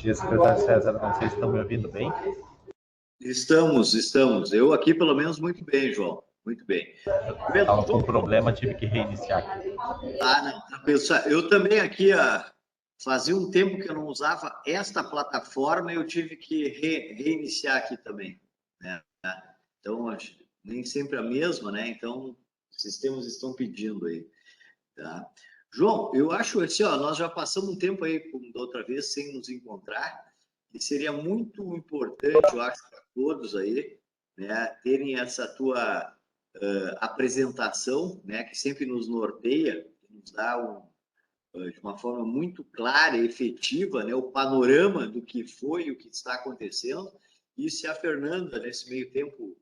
dia, secretário César. Não sei se estão me ouvindo bem. Estamos. Eu aqui, pelo menos, muito bem, João. Muito bem. Estava com problema, tive que reiniciar aqui. Não. Eu também aqui, fazia um tempo que eu não usava esta plataforma e eu tive que reiniciar aqui também, né? Então, nem sempre a mesma, né? Então, os sistemas estão pedindo aí, tá? João, eu acho assim, nós já passamos um tempo aí, como da outra vez, sem nos encontrar, e seria muito importante, eu acho, para todos aí, né, terem essa tua apresentação, né, que sempre nos norteia, nos dá de uma forma muito clara e efetiva, né, o panorama do que foi e o que está acontecendo. E se a Fernanda, nesse meio tempo,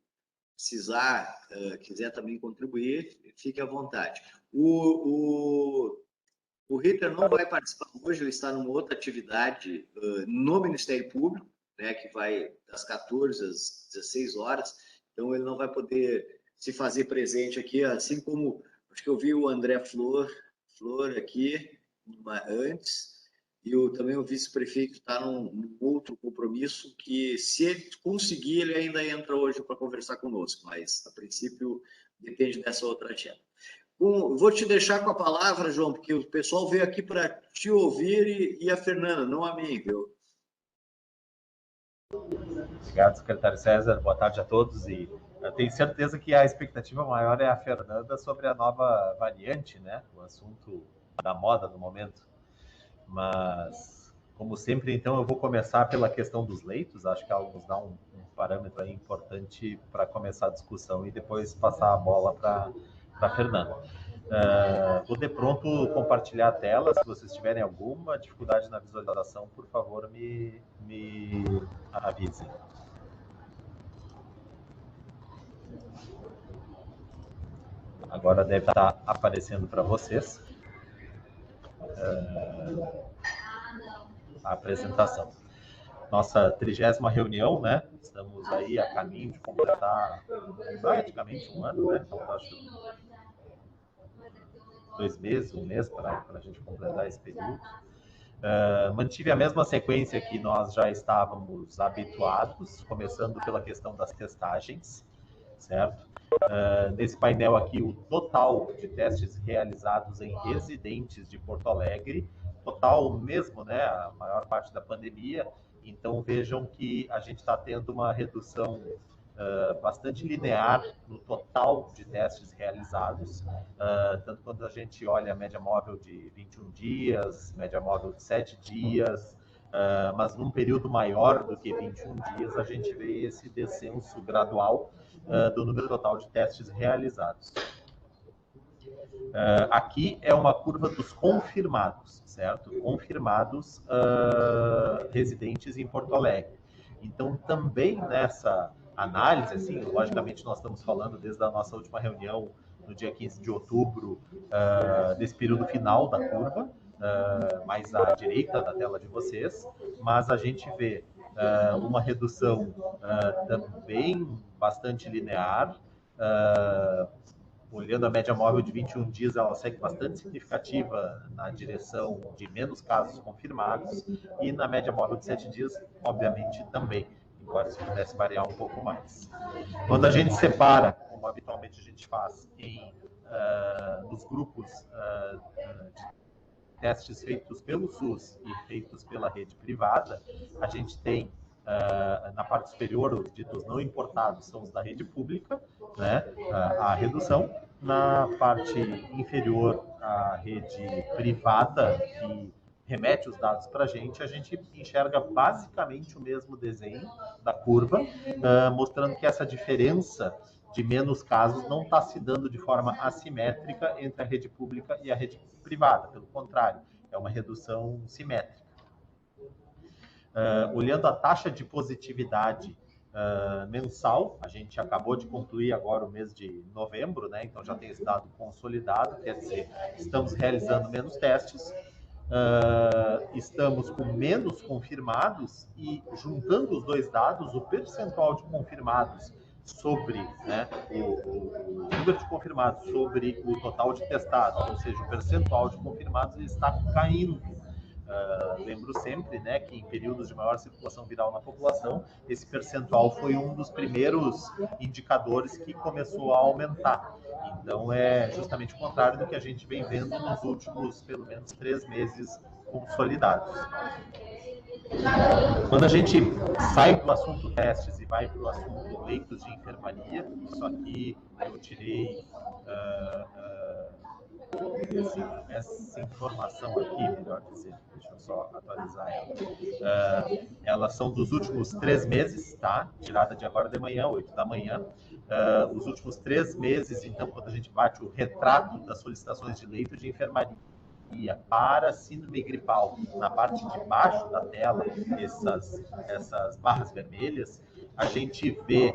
quiser também contribuir, fique à vontade. O Ritter não vai participar hoje, ele está numa outra atividade no Ministério Público, né, que vai das 14 às 16 horas, então ele não vai poder se fazer presente aqui, assim como acho que eu vi o André Flor aqui antes, e também o vice-prefeito está num outro compromisso que, se ele conseguir, ele ainda entra hoje para conversar conosco, mas a princípio depende dessa outra agenda. Vou te deixar com a palavra, João, porque o pessoal veio aqui para te ouvir e a Fernanda, não a mim, viu? Obrigado, secretário César. Boa tarde a todos. E eu tenho certeza que a expectativa maior é a Fernanda sobre a nova variante, né? O assunto da moda no momento. Mas, como sempre, então, eu vou começar pela questão dos leitos. Acho que ela nos dá um parâmetro aí importante para começar a discussão e depois passar a bola para a Fernanda. Vou de pronto compartilhar a tela. Se vocês tiverem alguma dificuldade na visualização, por favor, me avisem. Agora deve estar aparecendo para vocês a apresentação. Nossa 30ª reunião, né? Estamos aí a caminho de completar praticamente um ano, né? Então, acho 2 meses, um mês para a gente completar esse período. Mantive a mesma sequência que nós já estávamos habituados, começando pela questão das testagens, certo? Nesse painel aqui, o total de testes realizados em residentes de Porto Alegre, total mesmo, né? A maior parte da pandemia. Então, vejam que a gente está tendo uma redução bastante linear no total de testes realizados, tanto quando a gente olha a média móvel de 21 dias, média móvel de 7 dias, mas num período maior do que 21 dias, a gente vê esse descenso gradual do número total de testes realizados. Aqui é uma curva dos confirmados, certo? Confirmados residentes em Porto Alegre. Então, também nessa análise, assim, logicamente nós estamos falando desde a nossa última reunião, no dia 15 de outubro, desse período final da curva, mais à direita da tela de vocês, mas a gente vê uma redução também bastante linear. Olhando a média móvel de 21 dias, ela segue bastante significativa na direção de menos casos confirmados, e na média móvel de 7 dias, obviamente, também, embora isso pudesse variar um pouco mais. Quando a gente separa, como habitualmente a gente faz, nos grupos de testes feitos pelo SUS e feitos pela rede privada, a gente tem na parte superior, os ditos não importados são os da rede pública, né, a redução. Na parte inferior, a rede privada, que remete os dados para a gente enxerga basicamente o mesmo desenho da curva, mostrando que essa diferença de menos casos não está se dando de forma assimétrica entre a rede pública e a rede privada. Pelo contrário, é uma redução simétrica. Olhando a taxa de positividade mensal, a gente acabou de concluir agora o mês de novembro, né? Então já tem esse dado consolidado, quer dizer, estamos realizando menos testes, estamos com menos confirmados, e juntando os dois dados, o percentual de confirmados sobre, né, o número de confirmados sobre o total de testados, ou seja, o percentual de confirmados está caindo lembro sempre, né, que em períodos de maior circulação viral na população, esse percentual foi um dos primeiros indicadores que começou a aumentar. Então, é justamente o contrário do que a gente vem vendo nos últimos, pelo menos, 3 meses consolidados. Quando a gente sai do assunto testes e vai para o assunto leitos de enfermaria, isso aqui eu tirei essa informação aqui, melhor dizer, deixa eu só atualizar ela. Elas são dos últimos 3 meses, tá? Tirada de agora de manhã, 8 da manhã. Os últimos 3 meses, então, quando a gente bate o retrato das solicitações de leito de enfermaria para síndrome gripal, na parte de baixo da tela, essas barras vermelhas, a gente vê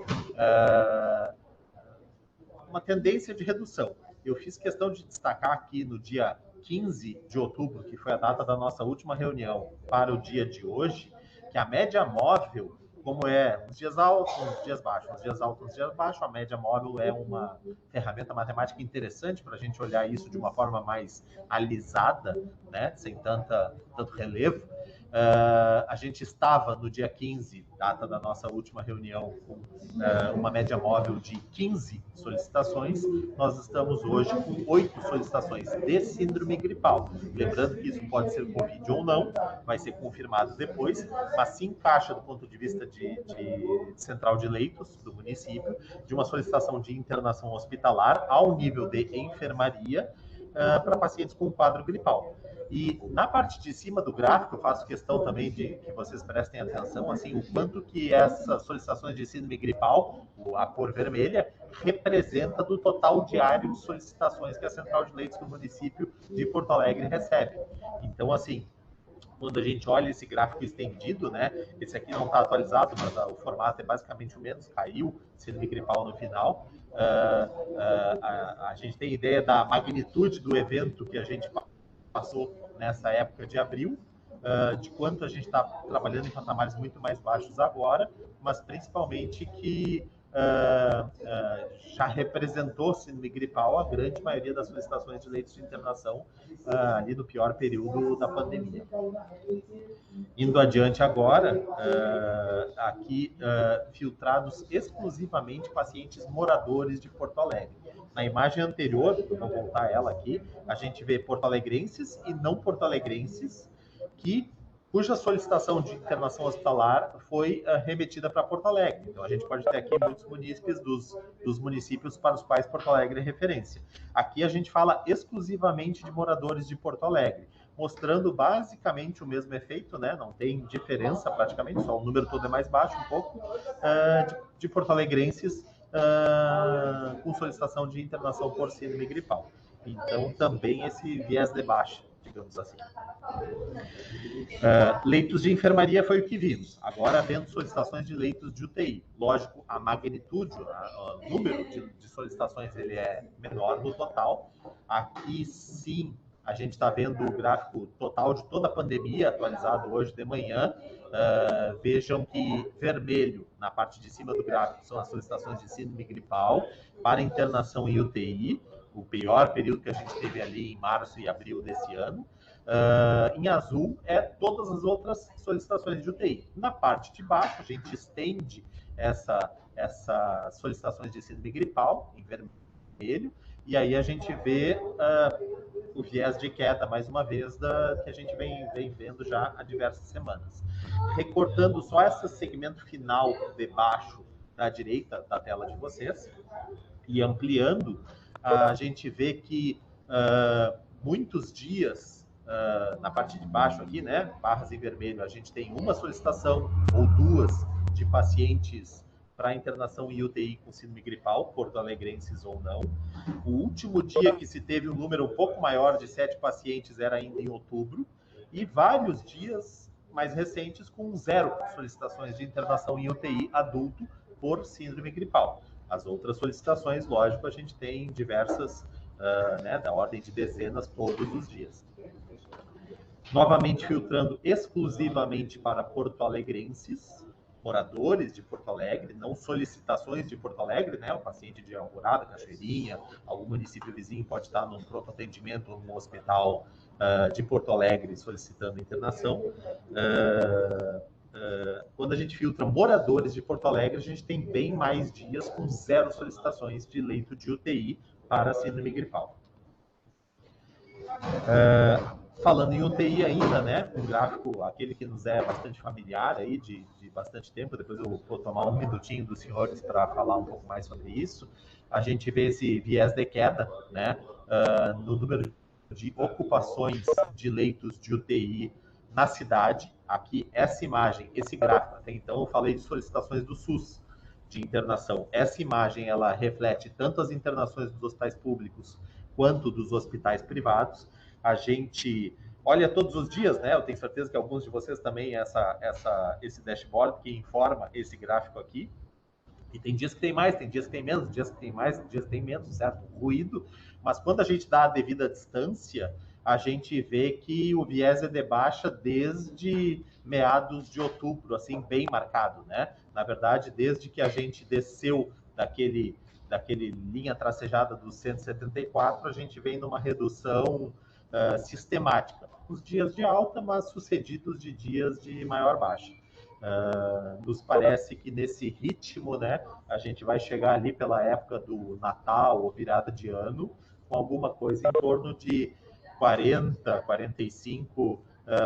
uma tendência de redução. Eu fiz questão de destacar aqui no dia 15 de outubro, que foi a data da nossa última reunião, para o dia de hoje, que a média móvel, como é uns dias altos, uns dias baixos, uns dias altos, uns dias baixos, a média móvel é uma ferramenta matemática interessante para a gente olhar isso de uma forma mais alisada, né, sem tanto relevo. A gente estava no dia 15, data da nossa última reunião, com uma média móvel de 15 solicitações. Nós estamos hoje com 8 solicitações de síndrome gripal. Lembrando que isso pode ser Covid ou não, vai ser confirmado depois, mas se encaixa do ponto de vista de central de leitos do município, de uma solicitação de internação hospitalar ao nível de enfermaria para pacientes com quadro gripal. E na parte de cima do gráfico, eu faço questão também de que vocês prestem atenção, assim, o quanto que essas solicitações de síndrome gripal, a cor vermelha, representa do total diário de solicitações que a Central de Leitos do município de Porto Alegre recebe. Então, assim, quando a gente olha esse gráfico estendido, né, esse aqui não está atualizado, mas o formato é basicamente o mesmo, caiu síndrome gripal no final. A gente tem ideia da magnitude do evento que a gente passou nessa época de abril, de quanto a gente está trabalhando em patamares muito mais baixos agora, mas principalmente que já representou síndrome gripal a grande maioria das solicitações de leitos de internação ali no pior período da pandemia. Indo adiante agora, aqui filtrados exclusivamente pacientes moradores de Porto Alegre. Na imagem anterior, vou voltar ela aqui, a gente vê porto-alegrenses e não porto-alegrenses cuja solicitação de internação hospitalar foi remetida para Porto Alegre. Então, a gente pode ter aqui muitos munícipes dos municípios para os quais Porto Alegre é referência. Aqui a gente fala exclusivamente de moradores de Porto Alegre, mostrando basicamente o mesmo efeito, né? Não tem diferença praticamente, só o número todo é mais baixo um pouco, de porto-alegrenses com solicitação de internação por síndrome gripal. Então, também esse viés de baixa, digamos assim. Leitos de enfermaria foi o que vimos. Agora, vendo solicitações de leitos de UTI. Lógico, a magnitude, o número de solicitações, ele é menor do total. Aqui, sim, a gente está vendo o gráfico total de toda a pandemia, atualizado hoje de manhã. Vejam que vermelho, na parte de cima do gráfico, são as solicitações de síndrome gripal para internação em UTI, o pior período que a gente teve ali em março e abril desse ano. Em azul, todas as outras solicitações de UTI. Na parte de baixo, a gente estende essas solicitações de síndrome gripal, em vermelho, e aí a gente vê o viés de queda, mais uma vez, que a gente vem vendo já há diversas semanas. Recortando só esse segmento final de baixo da direita da tela de vocês e ampliando, a gente vê que muitos dias, na parte de baixo aqui, né, barras em vermelho, a gente tem uma solicitação ou duas de pacientes para internação em UTI com síndrome gripal, porto-alegrenses ou não. O último dia que se teve um número um pouco maior de 7 pacientes era ainda em outubro, e vários dias mais recentes com 0 solicitações de internação em UTI adulto por síndrome gripal. As outras solicitações, lógico, a gente tem diversas, né, da ordem de dezenas todos os dias. Novamente filtrando exclusivamente para porto-alegrenses, moradores de Porto Alegre, não solicitações de Porto Alegre, né? O paciente de Alvorada, Cachoeirinha, algum município vizinho pode estar num pronto atendimento num hospital de Porto Alegre solicitando internação. Quando a gente filtra moradores de Porto Alegre, a gente tem bem mais dias com 0 solicitações de leito de UTI para síndrome gripal. Falando em UTI ainda, né, um gráfico, aquele que nos é bastante familiar aí de bastante tempo, depois eu vou tomar um minutinho dos senhores para falar um pouco mais sobre isso. A gente vê esse viés de queda, né, no número de ocupações de leitos de UTI na cidade. Aqui, essa imagem, esse gráfico, até então eu falei de solicitações do SUS de internação. Essa imagem, ela reflete tanto as internações dos hospitais públicos quanto dos hospitais privados. A gente olha todos os dias, né? Eu tenho certeza que alguns de vocês também esse dashboard que informa esse gráfico aqui. E tem dias que tem mais, tem dias que tem menos, dias que tem mais, dias que tem menos, certo? Ruído. Mas quando a gente dá a devida distância, a gente vê que o viés é de baixa desde meados de outubro, assim, bem marcado, né? Na verdade, desde que a gente desceu daquele linha tracejada dos 174, a gente vem numa redução sistemática. Os dias de alta, mas sucedidos de dias de maior baixa. Nos parece que nesse ritmo, né, a gente vai chegar ali pela época do Natal ou virada de ano, com alguma coisa em torno de 40, 45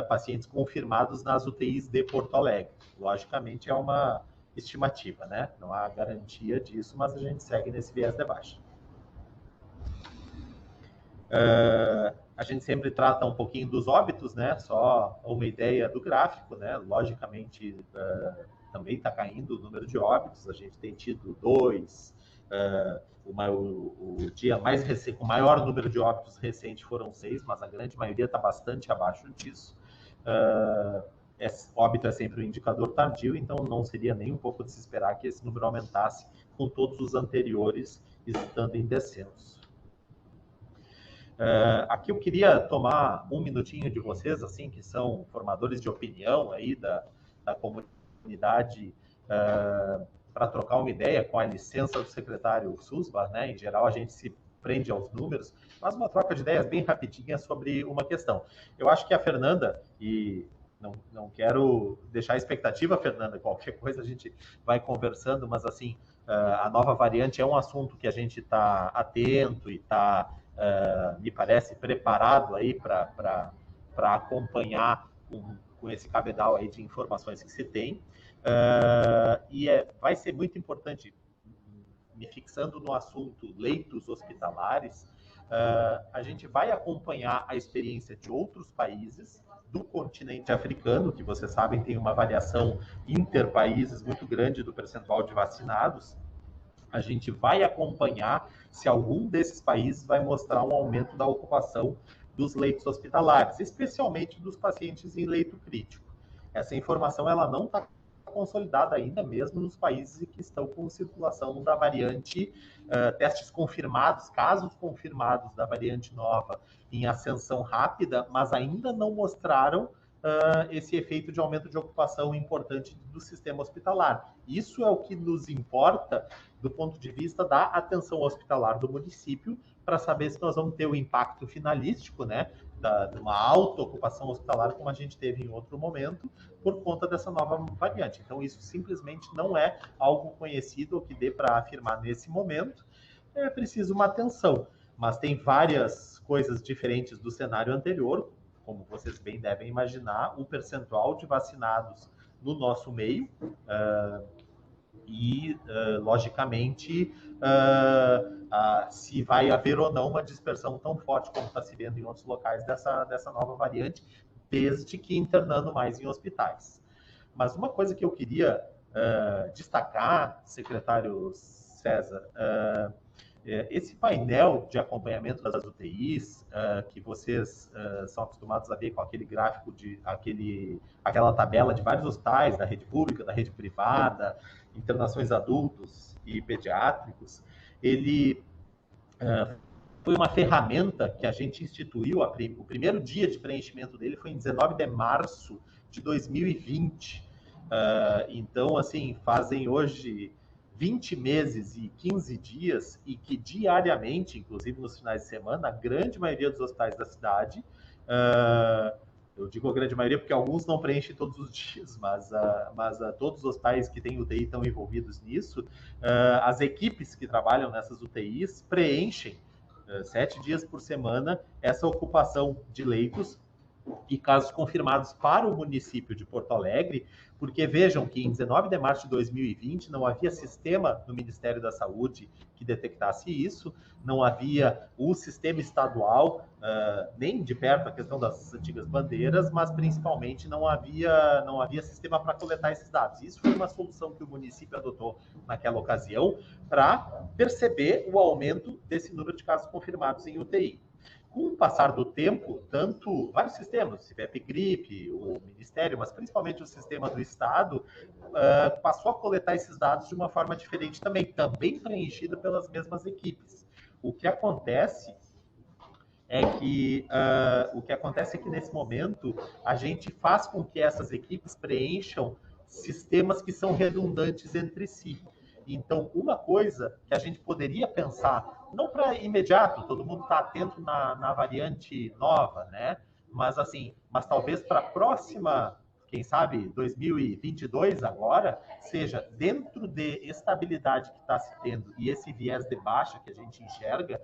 pacientes confirmados nas UTIs de Porto Alegre. Logicamente é uma estimativa, né? Não há garantia disso, mas a gente segue nesse viés de baixa. A gente sempre trata um pouquinho dos óbitos, né? Só uma ideia do gráfico, né? Logicamente, também está caindo o número de óbitos. A gente tem tido 2. O dia mais recente, com o maior número de óbitos recente foram 6, mas a grande maioria está bastante abaixo disso. Óbito é sempre um indicador tardio, então não seria nem um pouco de se esperar que esse número aumentasse com todos os anteriores estando em descenso. Aqui eu queria tomar um minutinho de vocês, assim, que são formadores de opinião aí da comunidade, para trocar uma ideia com a licença do secretário Susbar, né? Em geral, a gente se prende aos números, mas uma troca de ideias bem rapidinha sobre uma questão. Eu acho que a Fernanda, e não quero deixar a expectativa, Fernanda, qualquer coisa a gente vai conversando, mas assim, a nova variante é um assunto que a gente está atento e está... me parece preparado aí para acompanhar com esse cabedal aí de informações que se tem. Vai ser muito importante, me fixando no assunto leitos hospitalares, a gente vai acompanhar a experiência de outros países do continente africano, que vocês sabem tem uma variação interpaíses muito grande do percentual de vacinados. A gente vai acompanhar se algum desses países vai mostrar um aumento da ocupação dos leitos hospitalares, especialmente dos pacientes em leito crítico. Essa informação ela não está consolidada ainda, mesmo nos países que estão com circulação da variante, testes confirmados, casos confirmados da variante nova em ascensão rápida, mas ainda não mostraram esse efeito de aumento de ocupação importante do sistema hospitalar. Isso é o que nos importa do ponto de vista da atenção hospitalar do município, para saber se nós vamos ter o impacto finalístico, né, de uma alta ocupação hospitalar, como a gente teve em outro momento, por conta dessa nova variante. Então, isso simplesmente não é algo conhecido ou que dê para afirmar nesse momento. É preciso uma atenção, mas tem várias coisas diferentes do cenário anterior. Como vocês bem devem imaginar, o percentual de vacinados no nosso meio logicamente, se vai haver ou não uma dispersão tão forte como está se vendo em outros locais dessa nova variante, desde que internando mais em hospitais. Mas uma coisa que eu queria destacar, secretário César, esse painel de acompanhamento das UTIs, que vocês são acostumados a ver com aquele gráfico, aquela tabela de vários hospitais, da rede pública, da rede privada, internações adultos e pediátricos, ele foi uma ferramenta que a gente instituiu, o primeiro dia de preenchimento dele foi em 19 de março de 2020. Então, assim, fazem hoje 20 meses e 15 dias e que diariamente, inclusive nos finais de semana, a grande maioria dos hospitais da cidade, eu digo a grande maioria porque alguns não preenchem todos os dias, mas todos os hospitais que têm UTI estão envolvidos nisso, as equipes que trabalham nessas UTIs preenchem 7 dias por semana essa ocupação de leitos e casos confirmados para o município de Porto Alegre, porque vejam que em 19 de março de 2020 não havia sistema no Ministério da Saúde que detectasse isso, não havia o sistema estadual, nem de perto a questão das antigas bandeiras, mas principalmente não havia sistema para coletar esses dados. Isso foi uma solução que o município adotou naquela ocasião para perceber o aumento desse número de casos confirmados em UTI. Com o passar do tempo, tanto vários sistemas, o CIPEP-GRIP, o Ministério, mas principalmente o sistema do Estado, passou a coletar esses dados de uma forma diferente também preenchida pelas mesmas equipes. O que acontece é que nesse momento a gente faz com que essas equipes preencham sistemas que são redundantes entre si. Então, uma coisa que a gente poderia pensar, não para imediato, todo mundo está atento na variante nova, né? Mas talvez para a próxima, quem sabe 2022 agora, seja dentro de estabilidade que está se tendo e esse viés de baixa que a gente enxerga,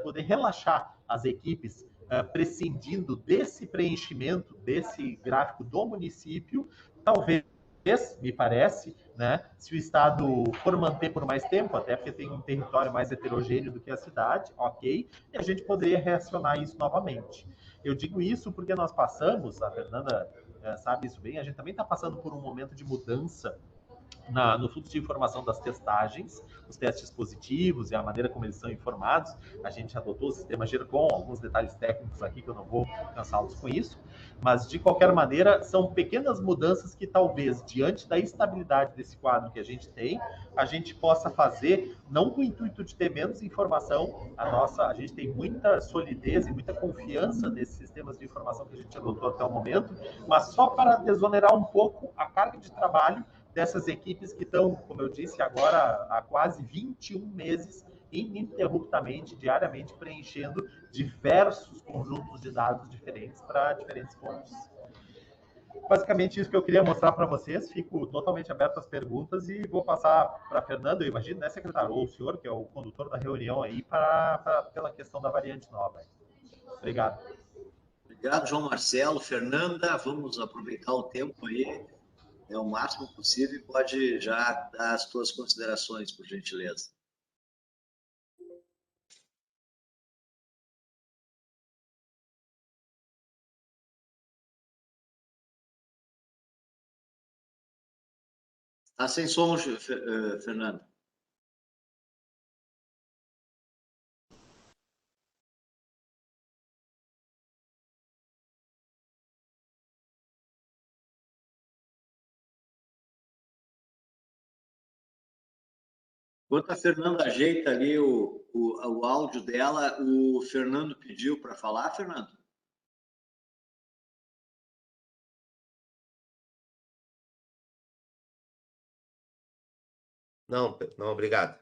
poder relaxar as equipes, prescindindo desse preenchimento, desse gráfico do município, talvez, me parece, né, se o Estado for manter por mais tempo, até porque tem um território mais heterogêneo do que a cidade, ok, e a gente poderia reacionar isso novamente. Eu digo isso porque nós passamos, a Fernanda sabe isso bem, a gente também está passando por um momento de mudança no fluxo de informação das testagens, os testes positivos e a maneira como eles são informados. A gente adotou o sistema GERCOM, alguns detalhes técnicos aqui que eu não vou cansá-los com isso, mas de qualquer maneira são pequenas mudanças que talvez, diante da estabilidade desse quadro que a gente tem, a gente possa fazer, não com o intuito de ter menos informação, a gente tem muita solidez e muita confiança nesses sistemas de informação que a gente adotou até o momento, mas só para desonerar um pouco a carga de trabalho dessas equipes que estão, como eu disse, agora há quase 21 meses, ininterruptamente, diariamente, preenchendo diversos conjuntos de dados diferentes para diferentes fontes. Basicamente isso que eu queria mostrar para vocês. Fico totalmente aberto às perguntas e vou passar para a Fernanda, eu imagino, né, secretário, ou o senhor, que é o condutor da reunião aí, pela questão da variante nova. Obrigado. Obrigado, João Marcelo. Fernanda, vamos aproveitar o tempo aí, o máximo possível, e pode já dar as suas considerações, por gentileza. Está sem som, Fernando. Enquanto a Fernanda ajeita ali o áudio dela, o Fernando pediu para falar, Fernando? Não, obrigado.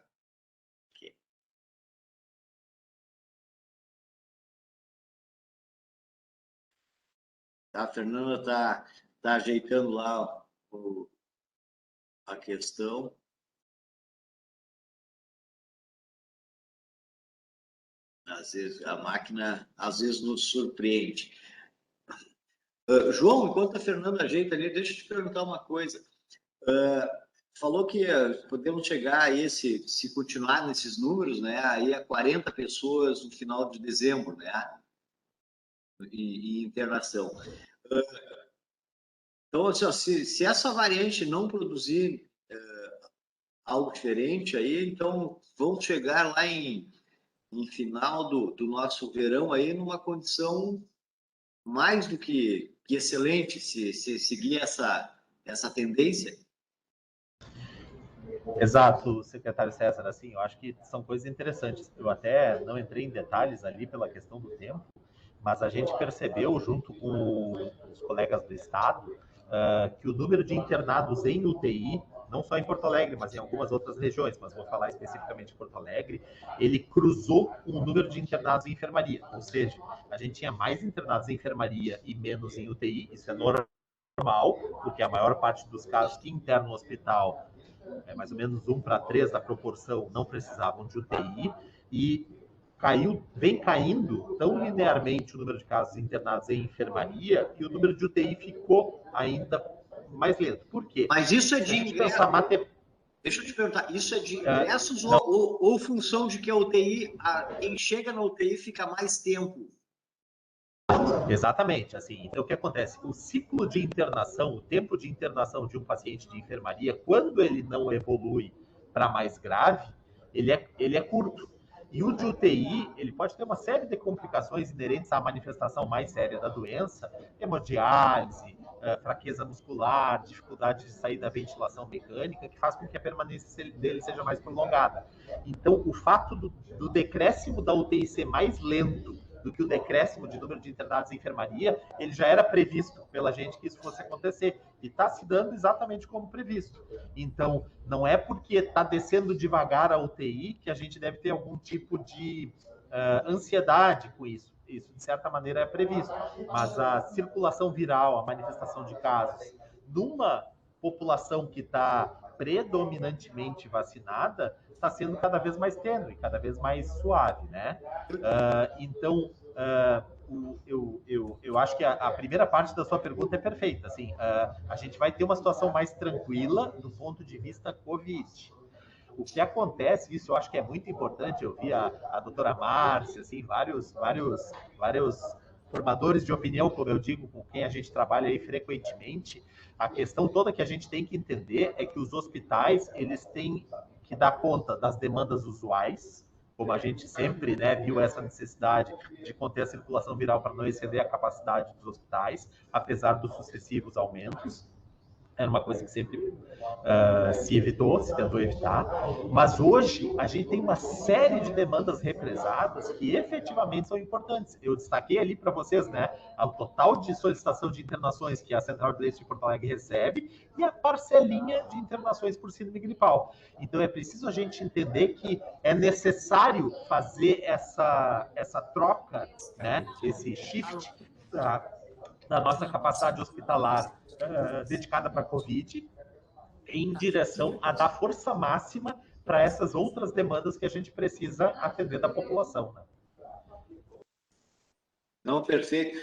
A Fernanda está ajeitando lá a questão. Às vezes a máquina nos surpreende. João, enquanto a Fernanda ajeita ali, deixa eu te perguntar uma coisa. Falou que podemos chegar a se continuar nesses números, né, aí a 40 pessoas no final de dezembro, né, em internação. Então, assim, se essa variante não produzir algo diferente aí, então vamos chegar lá em final do nosso verão aí numa condição mais do que excelente, se seguir essa tendência. Exato, secretário César, assim, eu acho que são coisas interessantes. Eu até não entrei em detalhes ali pela questão do tempo, mas a gente percebeu, junto com os colegas do Estado, que o número de internados em UTI, não só em Porto Alegre, mas em algumas outras regiões, mas vou falar especificamente de Porto Alegre, ele cruzou com o número de internados em enfermaria. Ou seja, a gente tinha mais internados em enfermaria e menos em UTI, isso é normal, porque a maior parte dos casos que internam no hospital, mais ou menos 1:3 da proporção, não precisavam de UTI, e vem caindo tão linearmente o número de casos internados em enfermaria que o número de UTI ficou ainda mais lento. Por quê? Mas isso é de ingressos. Deixa eu te perguntar, isso é de ingressos ou função de que a UTI, quem chega na UTI fica mais tempo? Exatamente, assim, então o que acontece? O ciclo de internação, o tempo de internação de um paciente de enfermaria, quando ele não evolui para mais grave, ele é curto. E o de UTI, ele pode ter uma série de complicações inerentes à manifestação mais séria da doença, hemodiálise, fraqueza muscular, dificuldade de sair da ventilação mecânica, que faz com que a permanência dele seja mais prolongada. Então, o fato do decréscimo da UTI ser mais lento do que o decréscimo de número de internados em enfermaria, ele já era previsto pela gente que isso fosse acontecer. E está se dando exatamente como previsto. Então, não é porque está descendo devagar a UTI que a gente deve ter algum tipo de ansiedade com isso. Isso, de certa maneira, é previsto. Mas a circulação viral, a manifestação de casos, numa população que está predominantemente vacinada, está sendo cada vez mais tênue, cada vez mais suave, né? Então, eu acho que a primeira parte da sua pergunta é perfeita. Assim, a gente vai ter uma situação mais tranquila do ponto de vista Covid. O que acontece, isso eu acho que é muito importante, eu vi a doutora Márcia, assim, vários formadores de opinião, como eu digo, com quem a gente trabalha aí frequentemente. A questão toda que a gente tem que entender é que os hospitais, eles têm que dar conta das demandas usuais, como a gente sempre, né, viu essa necessidade de conter a circulação viral para não exceder a capacidade dos hospitais, apesar dos sucessivos aumentos. Era uma coisa que sempre se evitou, se tentou evitar. Mas hoje a gente tem uma série de demandas represadas que efetivamente são importantes. Eu destaquei ali para vocês, né, o total de solicitação de internações que a Central de Leitos de Porto Alegre recebe e a parcelinha de internações por síndrome gripal. Então é preciso a gente entender que é necessário fazer essa troca, né, esse shift da nossa capacidade hospitalar dedicada para a Covid, em direção a dar força máxima para essas outras demandas que a gente precisa atender da população. Né? Não, perfeito.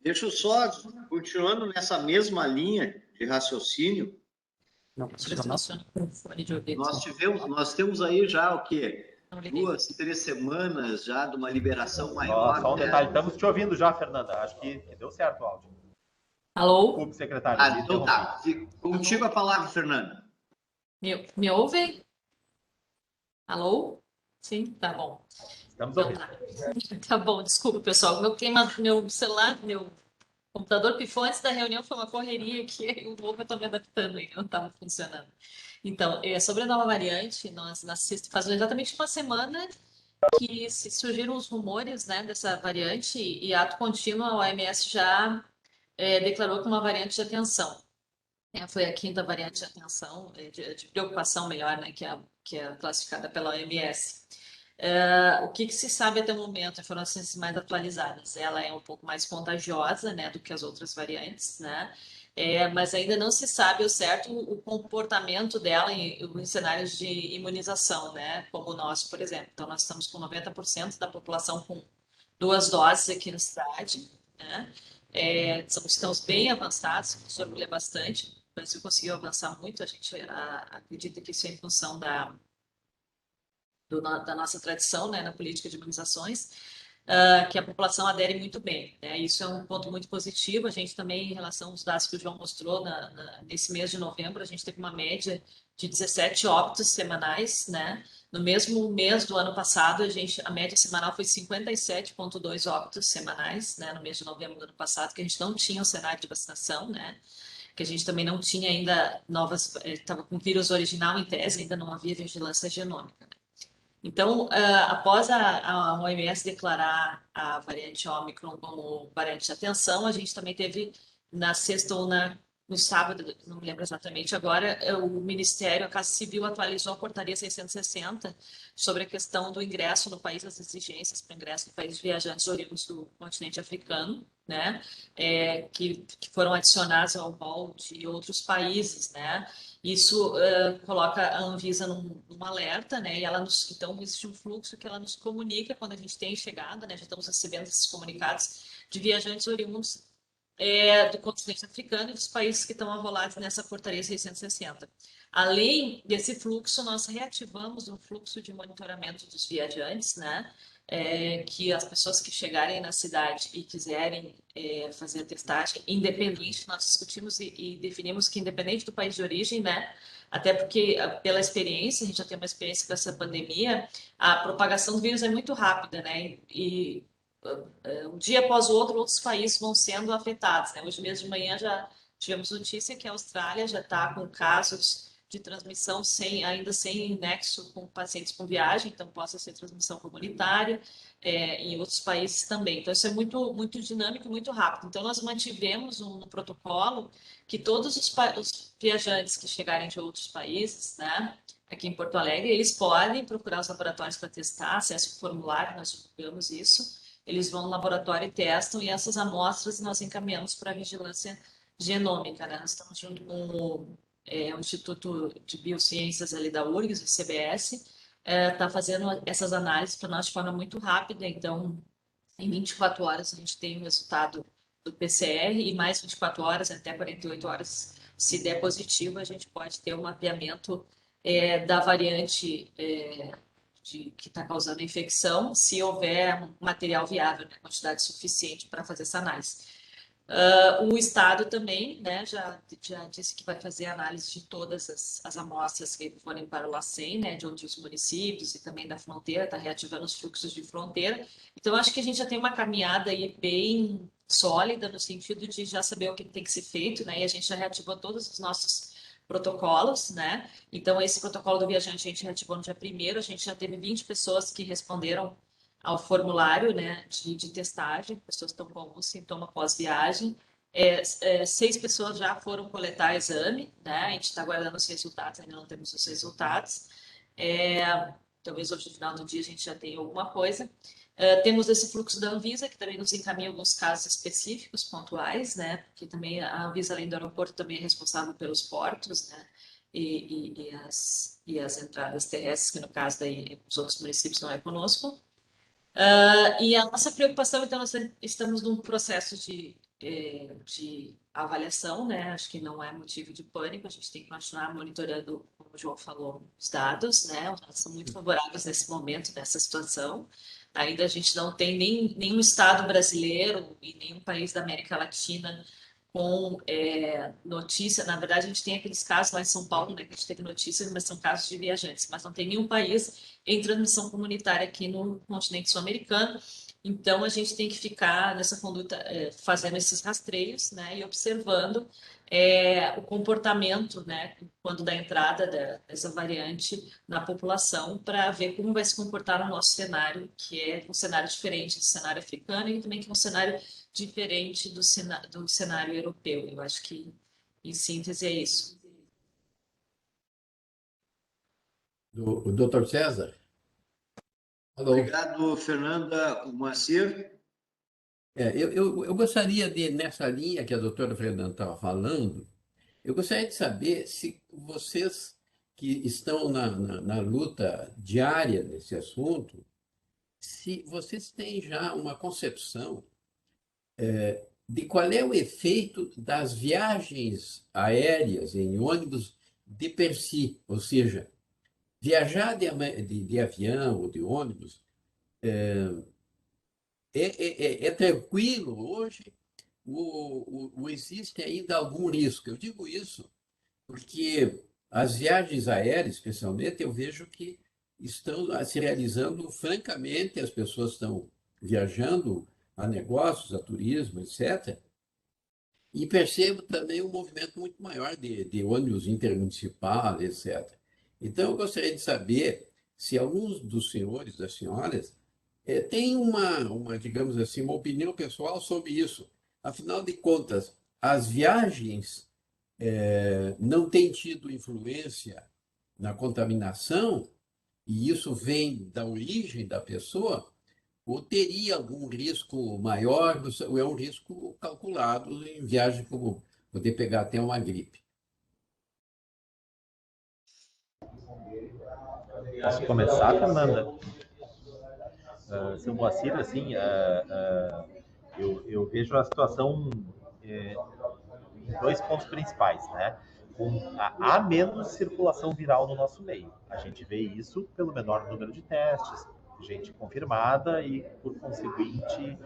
Deixa eu só, continuando nessa mesma linha de raciocínio, nós temos aí já o quê? 2, 3 semanas já de uma liberação maior. Só um detalhe, estamos te ouvindo já, Fernanda. Acho que deu certo o áudio. Alô? Desculpe, secretário. Então tá. Contigo a palavra, Fernanda. Me ouvem? Alô? Sim? Tá bom. Estamos ouvindo. Tá bom, desculpa, pessoal. Meu celular, meu computador pifou antes da reunião, foi uma correria que eu vou estar me adaptando aí, não estava funcionando. Então, sobre a nova variante, nós faz exatamente uma semana que surgiram os rumores, né, dessa variante e ato contínuo a OMS já declarou que uma variante de atenção. Foi a quinta variante de atenção, de preocupação melhor, né, que é classificada pela OMS. O que se sabe até o momento, informações mais atualizadas, ela é um pouco mais contagiosa, né, do que as outras variantes, né, mas ainda não se sabe ao certo o comportamento dela em cenários de imunização, né, como o nosso, por exemplo. Então, nós estamos com 90% da população com 2 doses aqui na cidade, né, estamos bem avançados, isso orgulha bastante. O Brasil conseguiu avançar muito, a gente acredita que isso é em função da nossa tradição, né, na política de imunizações, que a população adere muito bem, né? Isso é um ponto muito positivo. A gente também, em relação aos dados que o João mostrou, nesse mês de novembro, a gente teve uma média de 17 óbitos semanais, né? No mesmo mês do ano passado, a média semanal foi 57,2 óbitos semanais, né? No mês de novembro do ano passado, que a gente não tinha um cenário de vacinação, né? Que a gente também não tinha ainda estava com o vírus original em tese, ainda não havia vigilância genômica. Né? Então, após a OMS declarar a variante Ômicron como variante de atenção, a gente também teve na sexta ou no sábado, não me lembro exatamente agora, o Ministério, a Casa Civil atualizou a portaria 660 sobre a questão do ingresso no país, as exigências para o ingresso no país de viajantes oriundos do continente africano, né, que foram adicionados ao rol de outros países, né. Isso coloca a Anvisa num alerta, né, e então existe um fluxo que ela nos comunica quando a gente tem chegada, né, já estamos recebendo esses comunicados de viajantes oriundos do continente africano e dos países que estão arrolados nessa portaria 660. Além desse fluxo, nós reativamos um fluxo de monitoramento dos viajantes, né? Que as pessoas que chegarem na cidade e quiserem fazer a testagem, independente, nós discutimos e definimos que independente do país de origem, né? Até porque, pela experiência, a gente já tem uma experiência com essa pandemia, a propagação do vírus é muito rápida, né? E um dia após o outro, outros países vão sendo afetados, né? Hoje mesmo de manhã já tivemos notícia que a Austrália já está com casos de transmissão ainda sem nexo com pacientes com viagem, então possa ser transmissão comunitária, em outros países também. Então, isso é muito, muito dinâmico e muito rápido. Então, nós mantivemos um protocolo que todos os viajantes que chegarem de outros países, né, aqui em Porto Alegre, eles podem procurar os laboratórios para testar, acesse o formulário, nós divulgamos isso. Eles vão no laboratório e testam, e essas amostras nós encaminhamos para a vigilância genômica, né? Nós estamos junto com o Instituto de Biociências ali da URGS, o CBS, está fazendo essas análises para nós de forma muito rápida, então em 24 horas a gente tem o resultado do PCR e mais 24 horas, até 48 horas, se der positivo, a gente pode ter um mapeamento da variante que está causando infecção, se houver um material viável, né, quantidade suficiente para fazer essa análise. O Estado também, né, já disse que vai fazer análise de todas as amostras que forem para o LACEN, né, de outros municípios e também da fronteira, está reativando os fluxos de fronteira. Então, acho que a gente já tem uma caminhada aí bem sólida no sentido de já saber o que tem que ser feito, né, e a gente já reativou todos os nossos protocolos, né? Então, esse protocolo do viajante a gente reativou no dia 1º, a gente já teve 20 pessoas que responderam ao formulário, né, de testagem, pessoas que estão com algum sintoma pós-viagem. 6 pessoas já foram coletar exame, né? A gente está aguardando os resultados, ainda não temos os resultados. Talvez hoje, no final do dia, a gente já tenha alguma coisa. Temos esse fluxo da Anvisa, que também nos encaminha alguns casos específicos, pontuais, né? Porque também a Anvisa, além do aeroporto, também é responsável pelos portos, né? E as entradas terrestres, que no caso daí os outros municípios não é conosco. E a nossa preocupação, então, nós estamos num processo de avaliação, né? Acho que não é motivo de pânico, a gente tem que continuar monitorando, como o João falou, os dados, né? Os dados são muito favoráveis nesse momento, nessa situação. Ainda a gente não tem nenhum estado brasileiro e nenhum país da América Latina com notícia. Na verdade, a gente tem aqueles casos lá em São Paulo, né, que a gente teve notícias, mas são casos de viajantes, mas não tem nenhum país em transmissão comunitária aqui no continente sul-americano. Então, a gente tem que ficar nessa conduta, fazendo esses rastreios, né, e observando o comportamento, né, quando da entrada dessa variante na população, para ver como vai se comportar o nosso cenário, que é um cenário diferente do cenário africano e também que é um cenário diferente do cenário europeu. Eu acho que, em síntese, é isso. O doutor César? Alô? Obrigado, Fernanda. Moacir? Eu gostaria de, nessa linha que a doutora Fernanda estava falando, eu gostaria de saber se vocês que estão na luta diária nesse assunto, se vocês têm já uma concepção de qual é o efeito das viagens aéreas em ônibus de per si, ou seja, viajar de avião ou de ônibus é tranquilo hoje ou existe ainda algum risco? Eu digo isso porque as viagens aéreas, especialmente, eu vejo que estão se realizando francamente, as pessoas estão viajando a negócios, a turismo, etc. E percebo também um movimento muito maior de ônibus intermunicipal, etc. Então, eu gostaria de saber se alguns dos senhores, das senhoras, têm digamos assim, uma opinião pessoal sobre isso. Afinal de contas, as viagens não têm tido influência na contaminação, e isso vem da origem da pessoa, ou teria algum risco maior, ou é um risco calculado em viagem, como poder pegar até uma gripe? Posso começar, Fernanda? Seu Moacir, assim, eu vejo a situação em dois pontos principais, né? Há menos circulação viral no nosso meio. A gente vê isso pelo menor número de testes, gente confirmada e, por conseguinte,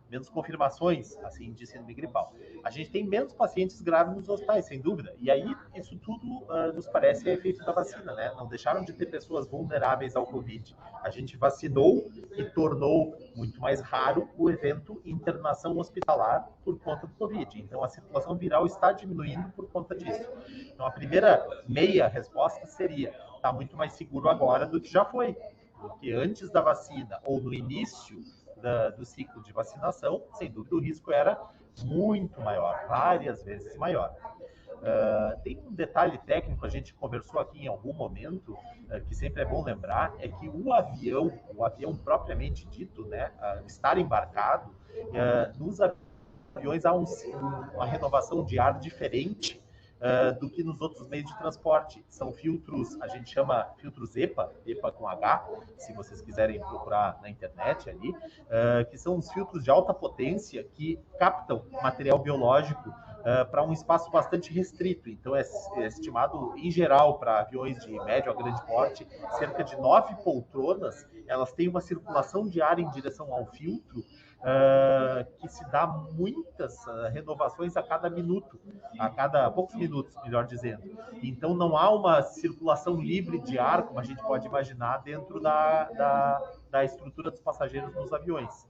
menos confirmações, assim, de síndrome gripal. A gente tem menos pacientes graves nos hospitais, sem dúvida. E aí, isso tudo nos parece efeito da vacina, né? Não deixaram de ter pessoas vulneráveis ao Covid. A gente vacinou e tornou muito mais raro o evento internação hospitalar por conta do Covid. Então, a circulação viral está diminuindo por conta disso. Então, a primeira meia resposta seria: está muito mais seguro agora do que já foi. Porque antes da vacina ou no início do ciclo de vacinação, sem dúvida, o risco era muito maior, várias vezes maior. Tem um detalhe técnico, a gente conversou aqui em algum momento, que sempre é bom lembrar, é que o avião propriamente dito, né, estar embarcado, nos aviões há uma renovação de ar diferente do que nos outros meios de transporte. São filtros, a gente chama filtros EPA com H, se vocês quiserem procurar na internet ali, que são os filtros de alta potência que captam material biológico para um espaço bastante restrito. Então, é estimado, em geral, para aviões de médio a grande porte, cerca de 9 poltronas, elas têm uma circulação de ar em direção ao filtro que se dá muitas renovações a cada minuto, a cada poucos minutos, melhor dizendo. Então, não há uma circulação livre de ar, como a gente pode imaginar, dentro da estrutura dos passageiros nos aviões.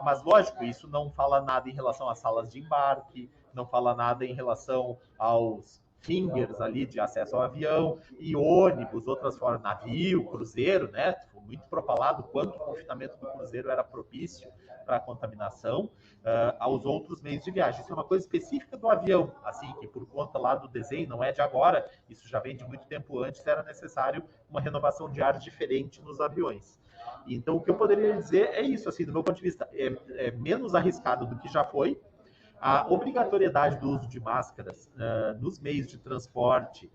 Mas, lógico, isso não fala nada em relação às salas de embarque, não fala nada em relação aos fingers ali de acesso ao avião, e ônibus, outras formas, navio, cruzeiro, né? Foi muito propalado quanto o confinamento do cruzeiro era propício para a contaminação, aos outros meios de viagem. Isso é uma coisa específica do avião, assim, que por conta lá do desenho, não é de agora, isso já vem de muito tempo antes, era necessário uma renovação de ar diferente nos aviões. Então, o que eu poderia dizer é isso, assim, do meu ponto de vista, é menos arriscado do que já foi. A obrigatoriedade do uso de máscaras nos meios de transporte,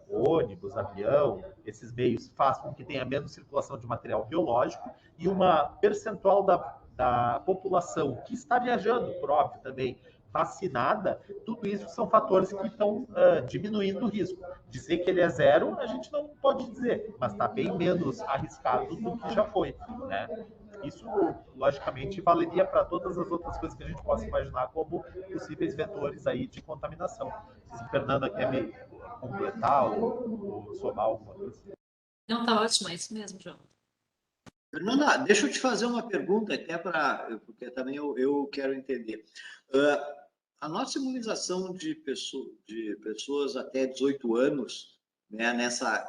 ônibus, avião, esses meios faz com que tenha menos circulação de material biológico e uma percentual da população que está viajando, por óbvio também, vacinada, tudo isso são fatores que estão diminuindo o risco. Dizer que ele é zero, a gente não pode dizer, mas está bem menos arriscado do que já foi, né? Isso, logicamente, valeria para todas as outras coisas que a gente possa imaginar como possíveis vetores aí de contaminação. Se a Fernanda quer me completar ou somar alguma coisa. Não, tá ótimo, é isso mesmo, João. Fernanda, deixa eu te fazer uma pergunta, até porque também eu quero entender. A nossa imunização de pessoas até 18 anos, né,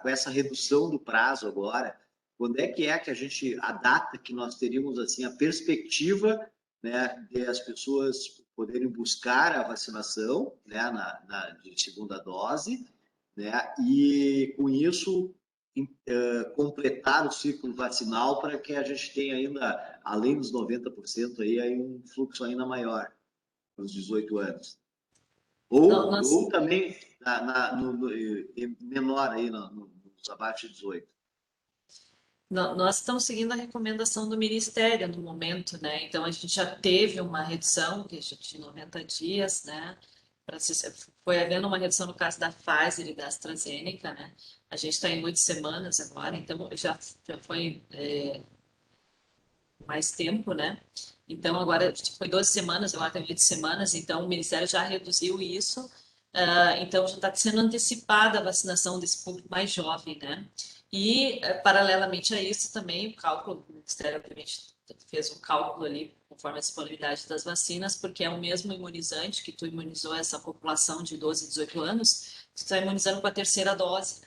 com essa redução do prazo agora, quando é que a data que nós teríamos assim a perspectiva, né, de as pessoas poderem buscar a vacinação, né, de segunda dose, né, e com isso completar o ciclo vacinal para que a gente tenha ainda, além dos 90% aí um fluxo ainda maior nos 18 anos. Ou também menor aí nos abaixo de 18. Nós estamos seguindo a recomendação do Ministério no momento, né? Então, a gente já teve uma redução de 90 dias, né? Foi havendo uma redução no caso da Pfizer e da AstraZeneca, né? A gente está em 8 semanas agora, então já foi mais tempo, né? Então, agora foi 12 semanas, agora tem 8 semanas, então o Ministério já reduziu isso, então já está sendo antecipada a vacinação desse público mais jovem, né? E, paralelamente a isso, também o cálculo, o Ministério, obviamente, fez um cálculo ali, conforme a disponibilidade das vacinas, porque é o mesmo imunizante que tu imunizou essa população de 12 a 18 anos, tu está imunizando com a terceira dose.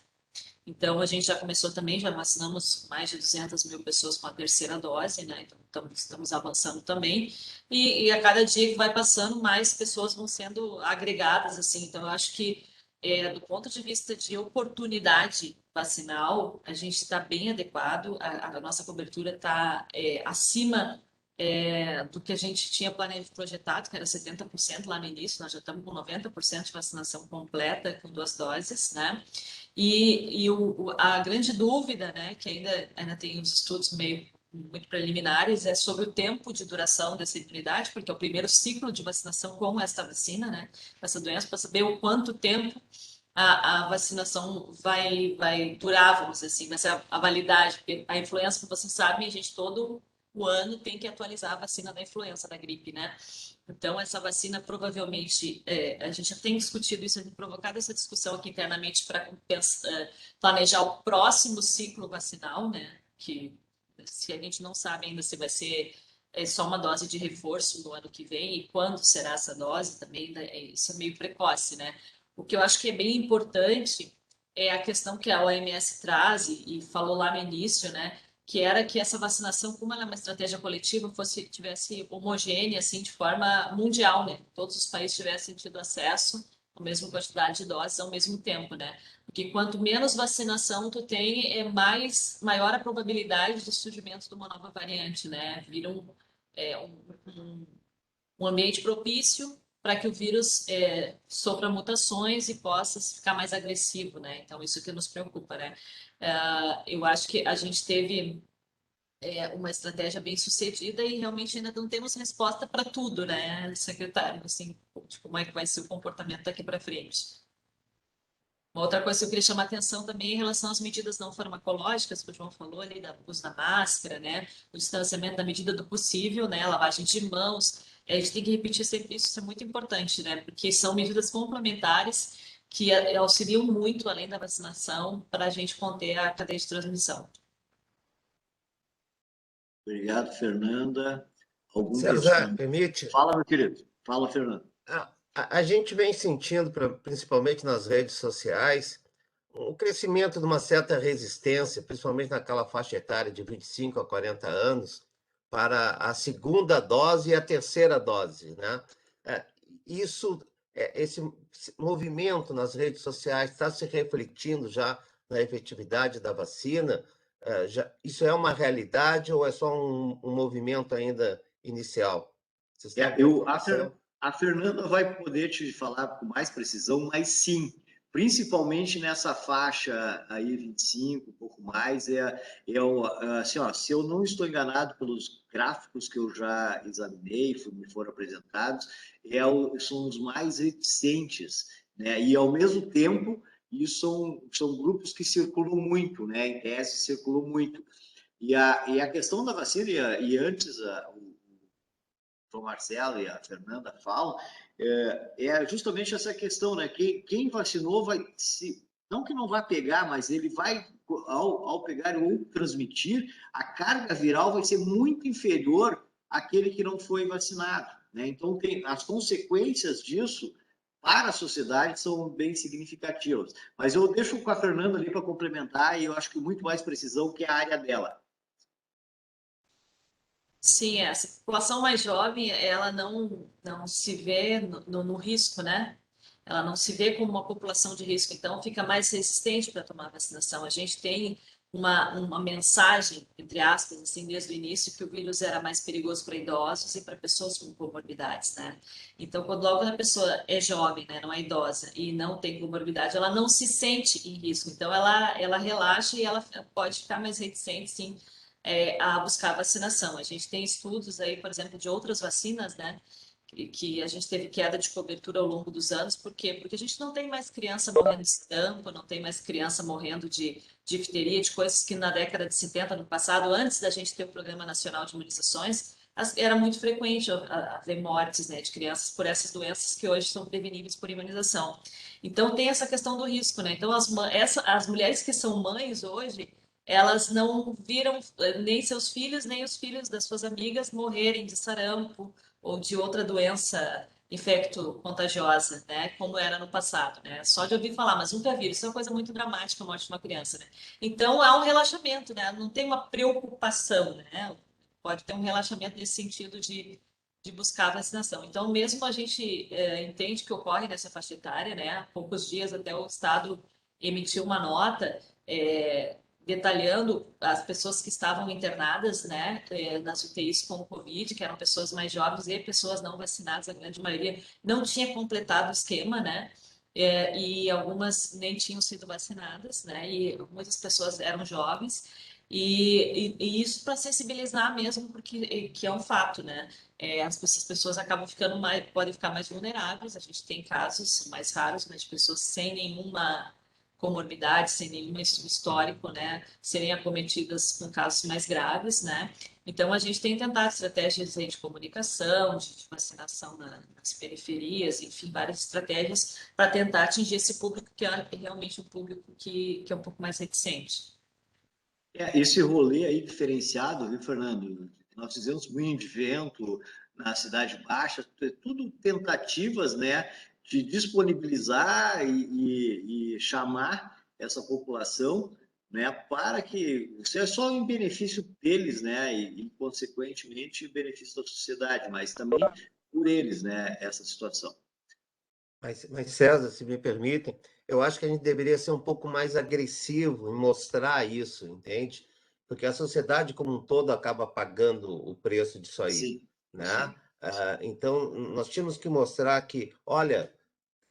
Então, a gente já começou também, já vacinamos mais de 200 mil pessoas com a terceira dose, né? Então, estamos avançando também. E a cada dia que vai passando, mais pessoas vão sendo agregadas, assim. Então, eu acho que, do ponto de vista de oportunidade vacinal, a gente está bem adequado, a nossa cobertura está acima do que a gente tinha projetado, que era 70% lá no início, nós já estamos com 90% de vacinação completa, com 2 doses, né? A grande dúvida, né, que ainda tem uns estudos muito preliminares, é sobre o tempo de duração dessa imunidade, porque é o primeiro ciclo de vacinação com esta vacina, né, essa doença, para saber o quanto tempo a vacinação vai durar, vamos dizer assim, vai ser a validade, porque a influenza, como vocês sabem, a gente todo o ano tem que atualizar a vacina da influenza, da gripe, né? Então, essa vacina provavelmente, a gente já tem discutido isso, tem provocado essa discussão aqui internamente para planejar o próximo ciclo vacinal, né? Que se a gente não sabe ainda se vai ser só uma dose de reforço no ano que vem e quando será essa dose também, né? Isso é meio precoce, né? O que eu acho que é bem importante é a questão que a OMS traz e falou lá no início, né? Que era que essa vacinação, como ela é uma estratégia coletiva, tivesse homogênea, assim, de forma mundial, né? Todos os países tivessem tido acesso à mesma quantidade de doses ao mesmo tempo, né? Porque quanto menos vacinação tu tem, maior a probabilidade de surgimento de uma nova variante, né? Vira um ambiente propício para que o vírus sofra mutações e possa ficar mais agressivo, né? Então, isso que nos preocupa, né? Eu acho que a gente teve uma estratégia bem sucedida e realmente ainda não temos resposta para tudo, né, secretário? Assim, de como é que vai ser o comportamento daqui para frente. Uma outra coisa que eu queria chamar a atenção também é em relação às medidas não farmacológicas, que o João falou ali, da uso da máscara, né, o distanciamento da medida do possível, né, lavagem de mãos. A gente tem que repetir sempre isso é muito importante, né, porque são medidas complementares que auxiliam muito, além da vacinação, para a gente conter a cadeia de transmissão. Obrigado, Fernanda. Algum César, questionamento? permite? Fala, meu querido. Fala, Fernando. A gente vem sentindo, principalmente nas redes sociais, um crescimento de uma certa resistência, principalmente naquela faixa etária de 25 a 40 anos, para a segunda dose e a terceira dose, né? É, esse movimento nas redes sociais está se refletindo já na efetividade da vacina? Isso é uma realidade ou é só um movimento ainda inicial? Vocês têm alguma informação? A Fernanda vai poder te falar com mais precisão, mas sim, principalmente nessa faixa aí 25, um pouco mais, assim, ó, se eu não estou enganado pelos gráficos que eu já examinei, me foram apresentados, são os mais reticentes, né? E ao mesmo tempo, isso são grupos que circulam muito, né? Em tese, circulam muito. E a questão da vacina, e antes o Marcelo e a Fernanda falam, justamente essa questão, né? Quem vacinou vai não que não vai pegar, mas ele vai, ao pegar ou transmitir, a carga viral vai ser muito inferior àquele que não foi vacinado, né? Então, as consequências disso para a sociedade são bem significativas. Mas eu deixo com a Fernanda ali para complementar, e eu acho que muito mais precisão, que é a área dela. Sim, essa população mais jovem, ela não se vê no risco, né? Ela não se vê como uma população de risco, então fica mais resistente para tomar a vacinação. A gente tem uma mensagem, entre aspas, assim, desde o início, que o vírus era mais perigoso para idosos e para pessoas com comorbidades, né? Então, quando logo a pessoa é jovem, né, não é idosa, e não tem comorbidade, ela não se sente em risco. Então, ela relaxa e ela pode ficar mais reticente, sim, a buscar a vacinação. A gente tem estudos aí, por exemplo, de outras vacinas, né? Que a gente teve queda de cobertura ao longo dos anos. Por quê? Porque a gente não tem mais criança morrendo de sarampo, não tem mais criança morrendo de difteria, de coisas que na década de 70, no passado, antes da gente ter o Programa Nacional de Imunizações, era muito frequente haver mortes, né, de crianças por essas doenças que hoje são preveníveis por imunização. Então, tem essa questão do risco, né? Então, as mulheres que são mães hoje, elas não viram nem seus filhos, nem os filhos das suas amigas morrerem de sarampo ou de outra doença infecto-contagiosa, né? Como era no passado, né? Só de ouvir falar, mas nunca vi. Isso é uma coisa muito dramática, a morte de uma criança, né? Então, há um relaxamento, né? Não tem uma preocupação, né? Pode ter um relaxamento nesse sentido de buscar a vacinação. Então, mesmo a gente entende que ocorre nessa faixa etária, né? Há poucos dias até o Estado emitiu uma nota detalhando as pessoas que estavam internadas, né, nas UTIs com Covid, que eram pessoas mais jovens e pessoas não vacinadas, a grande maioria não tinha completado o esquema, né, e algumas nem tinham sido vacinadas, né, e muitas pessoas eram jovens, e isso para sensibilizar mesmo, porque que é um fato, né, essas pessoas acabam ficando mais, podem ficar mais vulneráveis, a gente tem casos mais raros, mas de pessoas sem nenhuma comorbidade, sem nenhum histórico, né, serem acometidas com casos mais graves, né? Então, a gente tem tentado estratégias aí de comunicação, de vacinação nas periferias, enfim, várias estratégias para tentar atingir esse público que é realmente um público que é um pouco mais reticente. Esse rolê aí diferenciado, viu, Fernando? Nós fizemos moinho de vento na Cidade Baixa, tudo tentativas, né, de disponibilizar e chamar essa população, né, para que isso é só em benefício deles, né, e consequentemente benefício da sociedade, mas também por eles, né, essa situação. Mas, César, se me permitem, eu acho que a gente deveria ser um pouco mais agressivo em mostrar isso, entende? Porque a sociedade como um todo acaba pagando o preço disso aí, Sim, né? sim. Então, nós tínhamos que mostrar que, olha,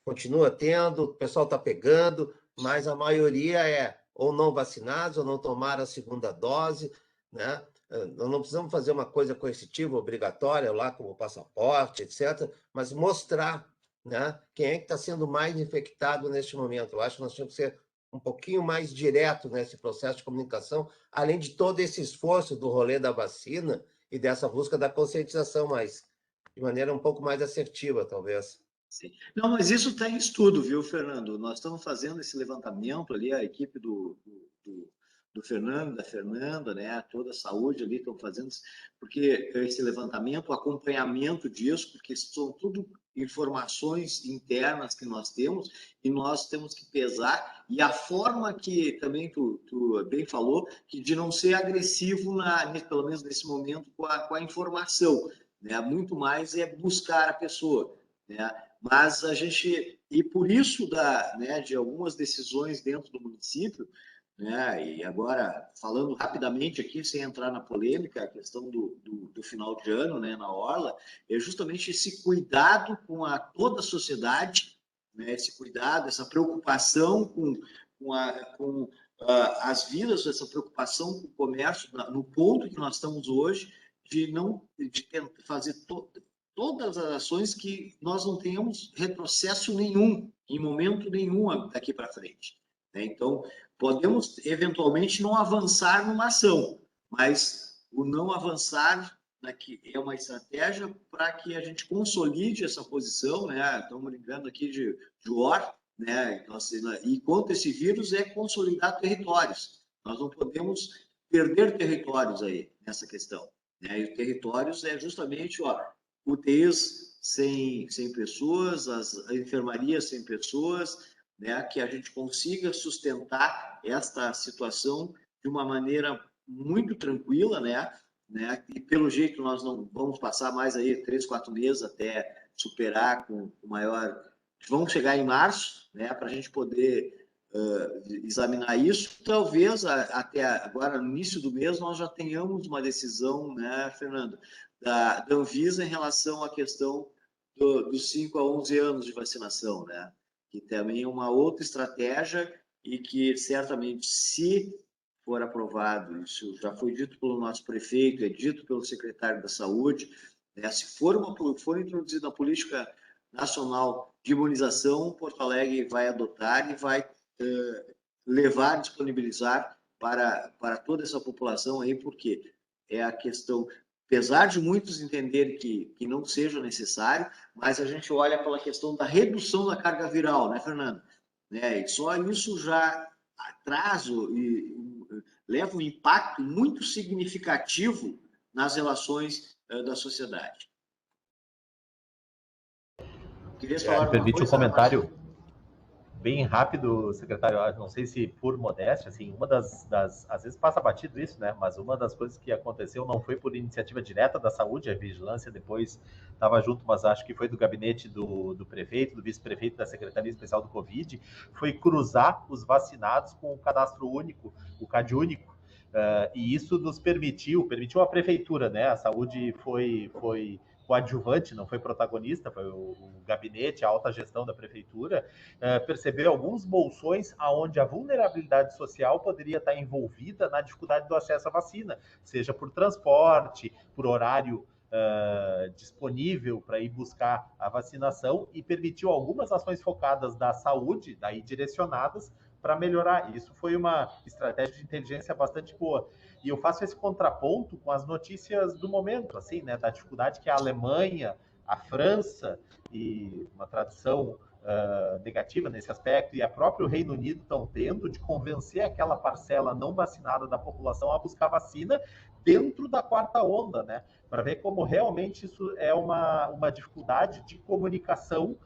continua tendo, o pessoal está pegando, mas a maioria é ou não vacinados ou não tomaram a segunda dose, né? Nós não precisamos fazer uma coisa coercitiva, obrigatória, lá como passaporte, etc., mas mostrar, né, quem é que está sendo mais infectado neste momento. Eu acho que nós temos que ser um pouquinho mais direto nesse processo de comunicação, além de todo esse esforço do rolê da vacina e dessa busca da conscientização, mas de maneira um pouco mais assertiva, talvez. Sim. Não, mas isso está em estudo, viu, Fernando? Nós estamos fazendo esse levantamento ali, a equipe do Fernando, da Fernanda, né? Toda a saúde ali estão fazendo, porque esse levantamento, o acompanhamento disso, porque são tudo informações internas que nós temos e nós temos que pesar, e a forma que também tu bem falou, que de não ser agressivo, pelo menos nesse momento, com a informação, né? Muito mais é buscar a pessoa, né? Mas a gente, e por isso né, de algumas decisões dentro do município, né, e agora falando rapidamente aqui, sem entrar na polêmica, a questão do final de ano, né, na Orla, é justamente esse cuidado com toda a sociedade, né, esse cuidado, essa preocupação com as vidas, essa preocupação com o comércio, no ponto que nós estamos hoje, de tentar fazer todas as ações que nós não tenhamos retrocesso nenhum, em momento nenhum daqui para frente, né? Então, podemos eventualmente não avançar numa ação, mas o não avançar é uma estratégia para que a gente consolide essa posição, né? Estamos brincando aqui de war, né? Então, e contra esse vírus é consolidar territórios. Nós não podemos perder territórios aí nessa questão, né? E territórios é justamente, UTIs sem pessoas, as enfermarias sem pessoas, né, que a gente consiga sustentar esta situação de uma maneira muito tranquila, né, e pelo jeito nós não vamos passar mais aí 3, 4 meses até superar com o maior... Vamos chegar em março, né, para a gente poder examinar isso. Talvez até agora, no início do mês, nós já tenhamos uma decisão, né, Fernando, da Anvisa em relação à questão dos 5 a 11 anos de vacinação, né? Que também é uma outra estratégia e que certamente, se for aprovado, isso já foi dito pelo nosso prefeito, é dito pelo secretário da Saúde, né? Se for introduzida a política nacional de imunização, Porto Alegre vai adotar e vai levar, disponibilizar para toda essa população aí, porque é a questão, apesar de muitos entenderem que não seja necessário, mas a gente olha pela questão da redução da carga viral, né, Fernando? Né? E só isso já atraso e leva um impacto muito significativo nas relações da sociedade. querias falar alguma Permite um coisa? comentário bem rápido, secretário. Eu não sei se por modéstia, assim, uma às vezes passa batido isso, né? Mas uma das coisas que aconteceu não foi por iniciativa direta da saúde, a vigilância depois estava junto, mas acho que foi do gabinete do prefeito, do vice-prefeito da Secretaria Especial do Covid, foi cruzar os vacinados com o cadastro único, o CAD único. E isso nos permitiu a prefeitura, né? A saúde foi coadjuvante, não foi protagonista, foi o gabinete, a alta gestão da prefeitura, perceber alguns bolsões aonde a vulnerabilidade social poderia estar envolvida na dificuldade do acesso à vacina, seja por transporte, por horário disponível para ir buscar a vacinação, e permitiu algumas ações focadas da saúde, daí direcionadas, para melhorar. Isso foi uma estratégia de inteligência bastante boa. E eu faço esse contraponto com as notícias do momento, assim, né, da dificuldade que a Alemanha, a França, e uma tradição negativa nesse aspecto, e a próprio Reino Unido estão tendo de convencer aquela parcela não vacinada da população a buscar vacina dentro da quarta onda, né? Para ver como realmente isso é uma dificuldade de comunicação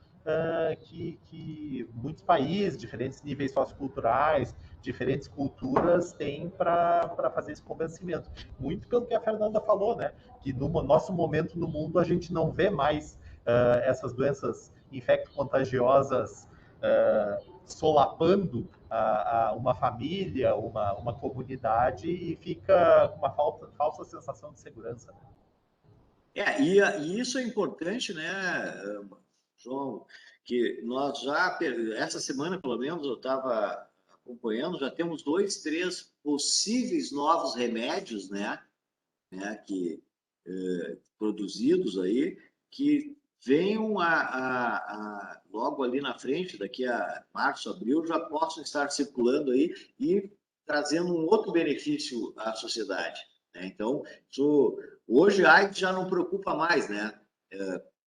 que muitos países, diferentes níveis socioculturais, diferentes culturas têm para fazer esse convencimento. Muito pelo que a Fernanda falou, né? Que no nosso momento no mundo a gente não vê mais essas doenças infecto-contagiosas solapando uma família, uma comunidade, e fica com uma falsa sensação de segurança. Né? E isso é importante, né, João, que nós já, essa semana pelo menos, eu estava acompanhando, já temos 2, 3 possíveis novos remédios, né que produzidos aí, que venham logo ali na frente, daqui a março, abril, já possam estar circulando aí e trazendo um outro benefício à sociedade. Né? Então, hoje a AIDS já não preocupa mais, né?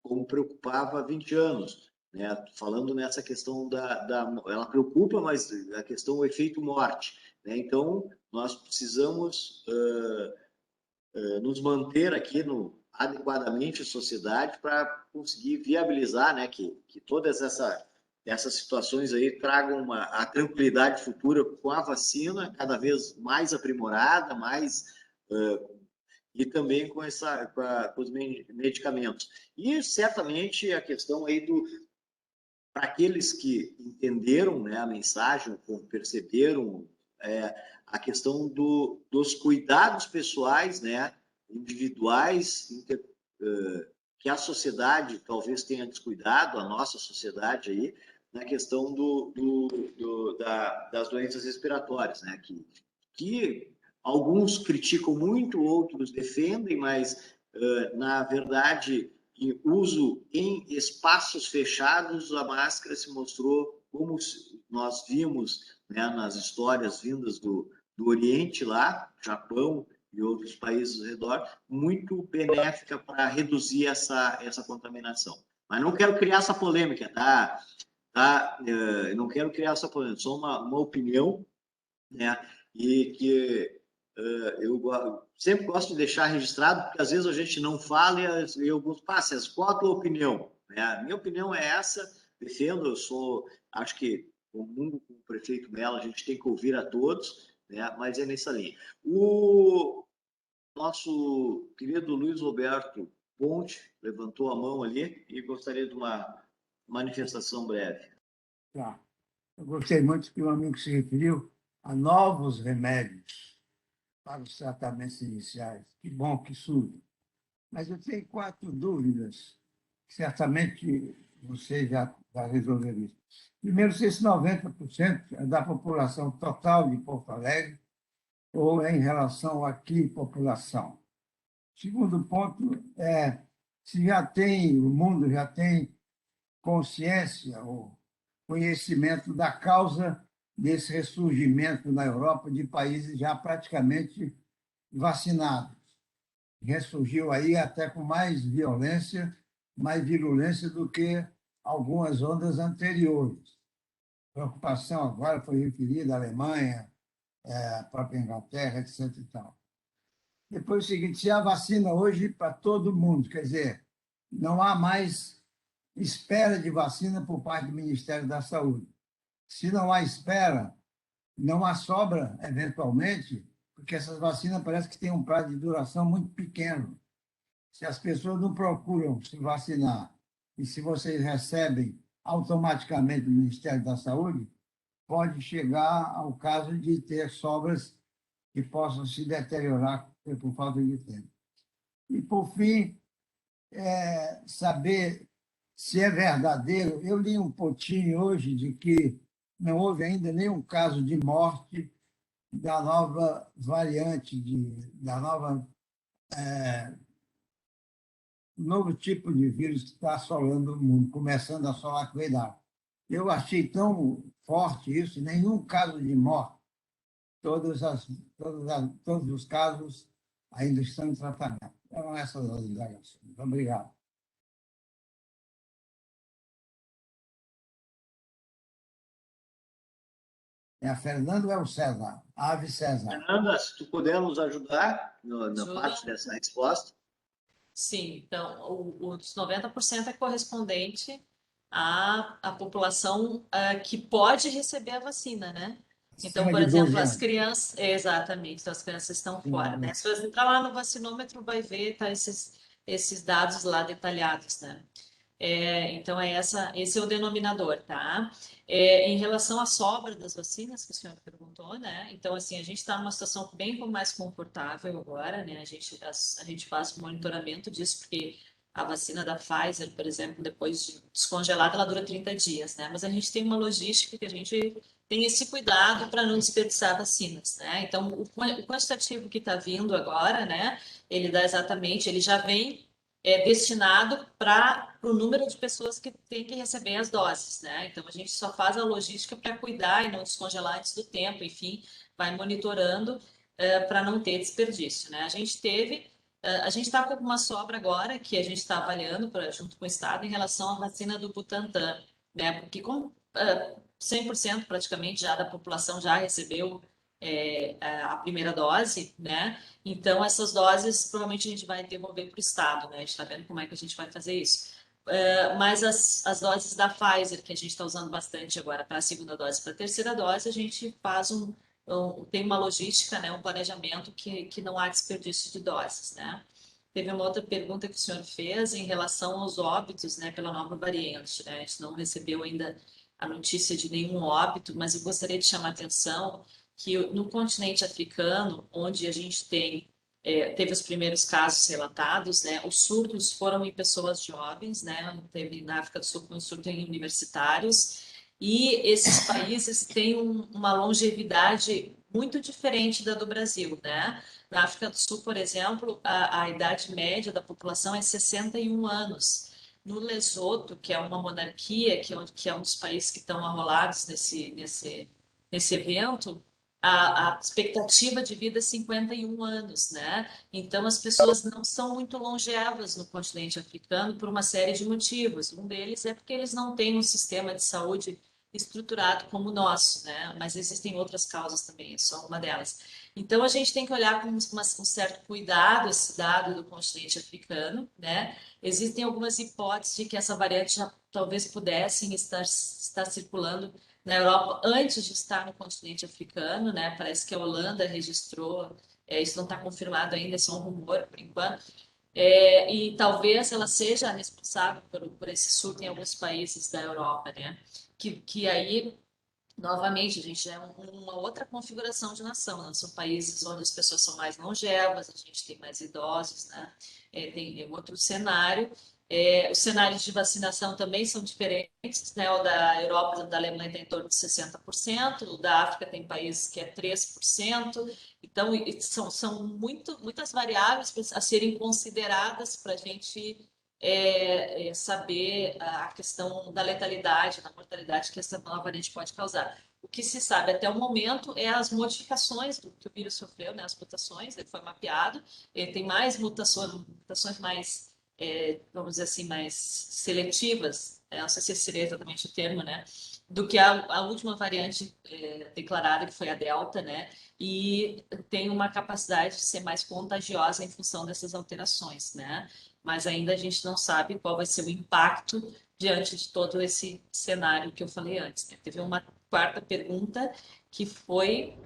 Como preocupava há 20 anos. Né? Falando nessa questão ela preocupa, mas a questão do efeito morte. Né? Então, nós precisamos nos manter aqui adequadamente a sociedade para conseguir viabilizar, né, que todas essas situações aí tragam a tranquilidade futura com a vacina cada vez mais aprimorada, e também com os medicamentos. E certamente a questão aí para aqueles que entenderam, né, a mensagem, perceberam a questão dos cuidados pessoais, né, individuais, que a sociedade talvez tenha descuidado, a nossa sociedade aí, na questão das doenças respiratórias, né, que alguns criticam muito, outros defendem, mas, na verdade, em uso em espaços fechados, a máscara se mostrou, como nós vimos, né, nas histórias vindas do Oriente lá, Japão e outros países ao redor, muito benéfica para reduzir essa contaminação. Mas não quero criar essa polêmica, tá? Não quero criar essa polêmica, só uma opinião, né? E que eu sempre gosto de deixar registrado, porque às vezes a gente não fala e alguns passam, qual a tua opinião? A minha opinião é essa, defendo, acho que como o prefeito Mello, a gente tem que ouvir a todos, né? Mas é nessa linha. O nosso querido Luiz Roberto Ponte levantou a mão ali e gostaria de uma manifestação breve. Tá. Eu gostei muito que o amigo se referiu a novos remédios para os tratamentos iniciais. Que bom que surge. Mas eu tenho 4 dúvidas, que certamente você já resolveu isso. Primeiro, se esse 90% é da população total de Porto Alegre ou é em relação aqui, população. Segundo ponto é se o mundo já tem consciência ou conhecimento da causa desse ressurgimento na Europa de países já praticamente vacinados. Ressurgiu aí até com mais violência, mais virulência do que algumas ondas anteriores. A preocupação agora foi referida à Alemanha, à própria Inglaterra, etc. E tal. Depois o seguinte, se há vacina hoje para todo mundo, quer dizer, não há mais espera de vacina por parte do Ministério da Saúde. Se não há espera, não há sobra, eventualmente, porque essas vacinas parece que têm um prazo de duração muito pequeno. Se as pessoas não procuram se vacinar e se vocês recebem automaticamente do Ministério da Saúde, pode chegar ao caso de ter sobras que possam se deteriorar por falta de tempo. E, por fim, saber se é verdadeiro. Eu li um pouquinho hoje de que não houve ainda nenhum caso de morte da nova variante, da nova novo tipo de vírus que está assolando o mundo, começando a assolar, cuidado. Eu achei tão forte isso, nenhum caso de morte. Todos os casos ainda estão em tratamento. Eram essas as indagações. Obrigado. É a Fernanda ou é o César? Ave César. Fernanda, se tu puder nos ajudar na Ajuda. parte dessa resposta. Sim, então, os 90% é correspondente à população que pode receber a vacina, né? Então, Acima por de 12 exemplo, as anos. crianças, exatamente, então as crianças estão Sim, fora, né? Se você entrar lá no vacinômetro, vai ver, tá, esses dados lá detalhados, né? Então, esse é o denominador, tá? Em relação à sobra das vacinas, que o senhor perguntou, né? Então, assim, a gente está numa situação bem mais confortável agora, né? A gente faz monitoramento disso, porque a vacina da Pfizer, por exemplo, depois de descongelada, ela dura 30 dias, né? Mas a gente tem uma logística que a gente tem esse cuidado para não desperdiçar vacinas, né? Então, o quantitativo que está vindo agora, né? Ele dá exatamente, ele já vem destinado para o número de pessoas que tem que receber as doses, né? Então a gente só faz a logística para cuidar e não descongelar antes do tempo, enfim, vai monitorando para não ter desperdício, né? A gente está com uma sobra agora que a gente está avaliando junto com o Estado em relação à vacina do Butantan, né? Porque como 100% praticamente já da população já recebeu a primeira dose, né? Então, essas doses provavelmente a gente vai devolver para o Estado, né? A gente está vendo como é que a gente vai fazer isso. Mas as doses da Pfizer, que a gente está usando bastante agora para a segunda dose e para a terceira dose, a gente faz tem uma logística, né? Um planejamento que não há desperdício de doses, né? Teve uma outra pergunta que o senhor fez em relação aos óbitos, né, pela nova variante, né? A gente não recebeu ainda a notícia de nenhum óbito, mas eu gostaria de chamar a atenção que no continente africano, onde a gente teve os primeiros casos relatados, né, os surtos foram em pessoas jovens, né, teve na África do Sul um surto em universitários, e esses países têm uma longevidade muito diferente da do Brasil, né? Na África do Sul, por exemplo, a idade média da população é 61 anos. No Lesoto, que é uma monarquia, que é um dos países que estão arrolados nesse evento, a expectativa de vida é 51 anos, né? Então, as pessoas não são muito longevas no continente africano por uma série de motivos. Um deles é porque eles não têm um sistema de saúde estruturado como o nosso, né? Mas existem outras causas também, é só uma delas. Então, a gente tem que olhar com um certo cuidado esse dado do continente africano, né? Existem algumas hipóteses de que essa variante já talvez pudessem estar circulando na Europa antes de estar no continente africano, né? Parece que a Holanda registrou, isso não está confirmado ainda, é só um rumor por enquanto, e talvez ela seja responsável por esse surto em alguns países da Europa, né? Que aí, novamente, a gente é uma outra configuração de nação, né? São países onde as pessoas são mais longevas, a gente tem mais idosos, né? Tem outro cenário. Os cenários de vacinação também são diferentes, né? O da Europa, da Alemanha tem em torno de 60%, o da África tem países que é 3%. Então, são muitas variáveis a serem consideradas para a gente saber a questão da letalidade, da mortalidade que essa nova variante pode causar. O que se sabe até o momento é as modificações que o vírus sofreu, né? As mutações, ele foi mapeado, ele tem mais mutações mais, vamos dizer assim, mais seletivas, não sei se seria exatamente o termo, né? Do que a última variante declarada, que foi a Delta, né? E tem uma capacidade de ser mais contagiosa em função dessas alterações, né? mas ainda a gente não sabe qual vai ser o impacto diante de todo esse cenário que eu falei antes, né? Teve uma quarta pergunta que foi...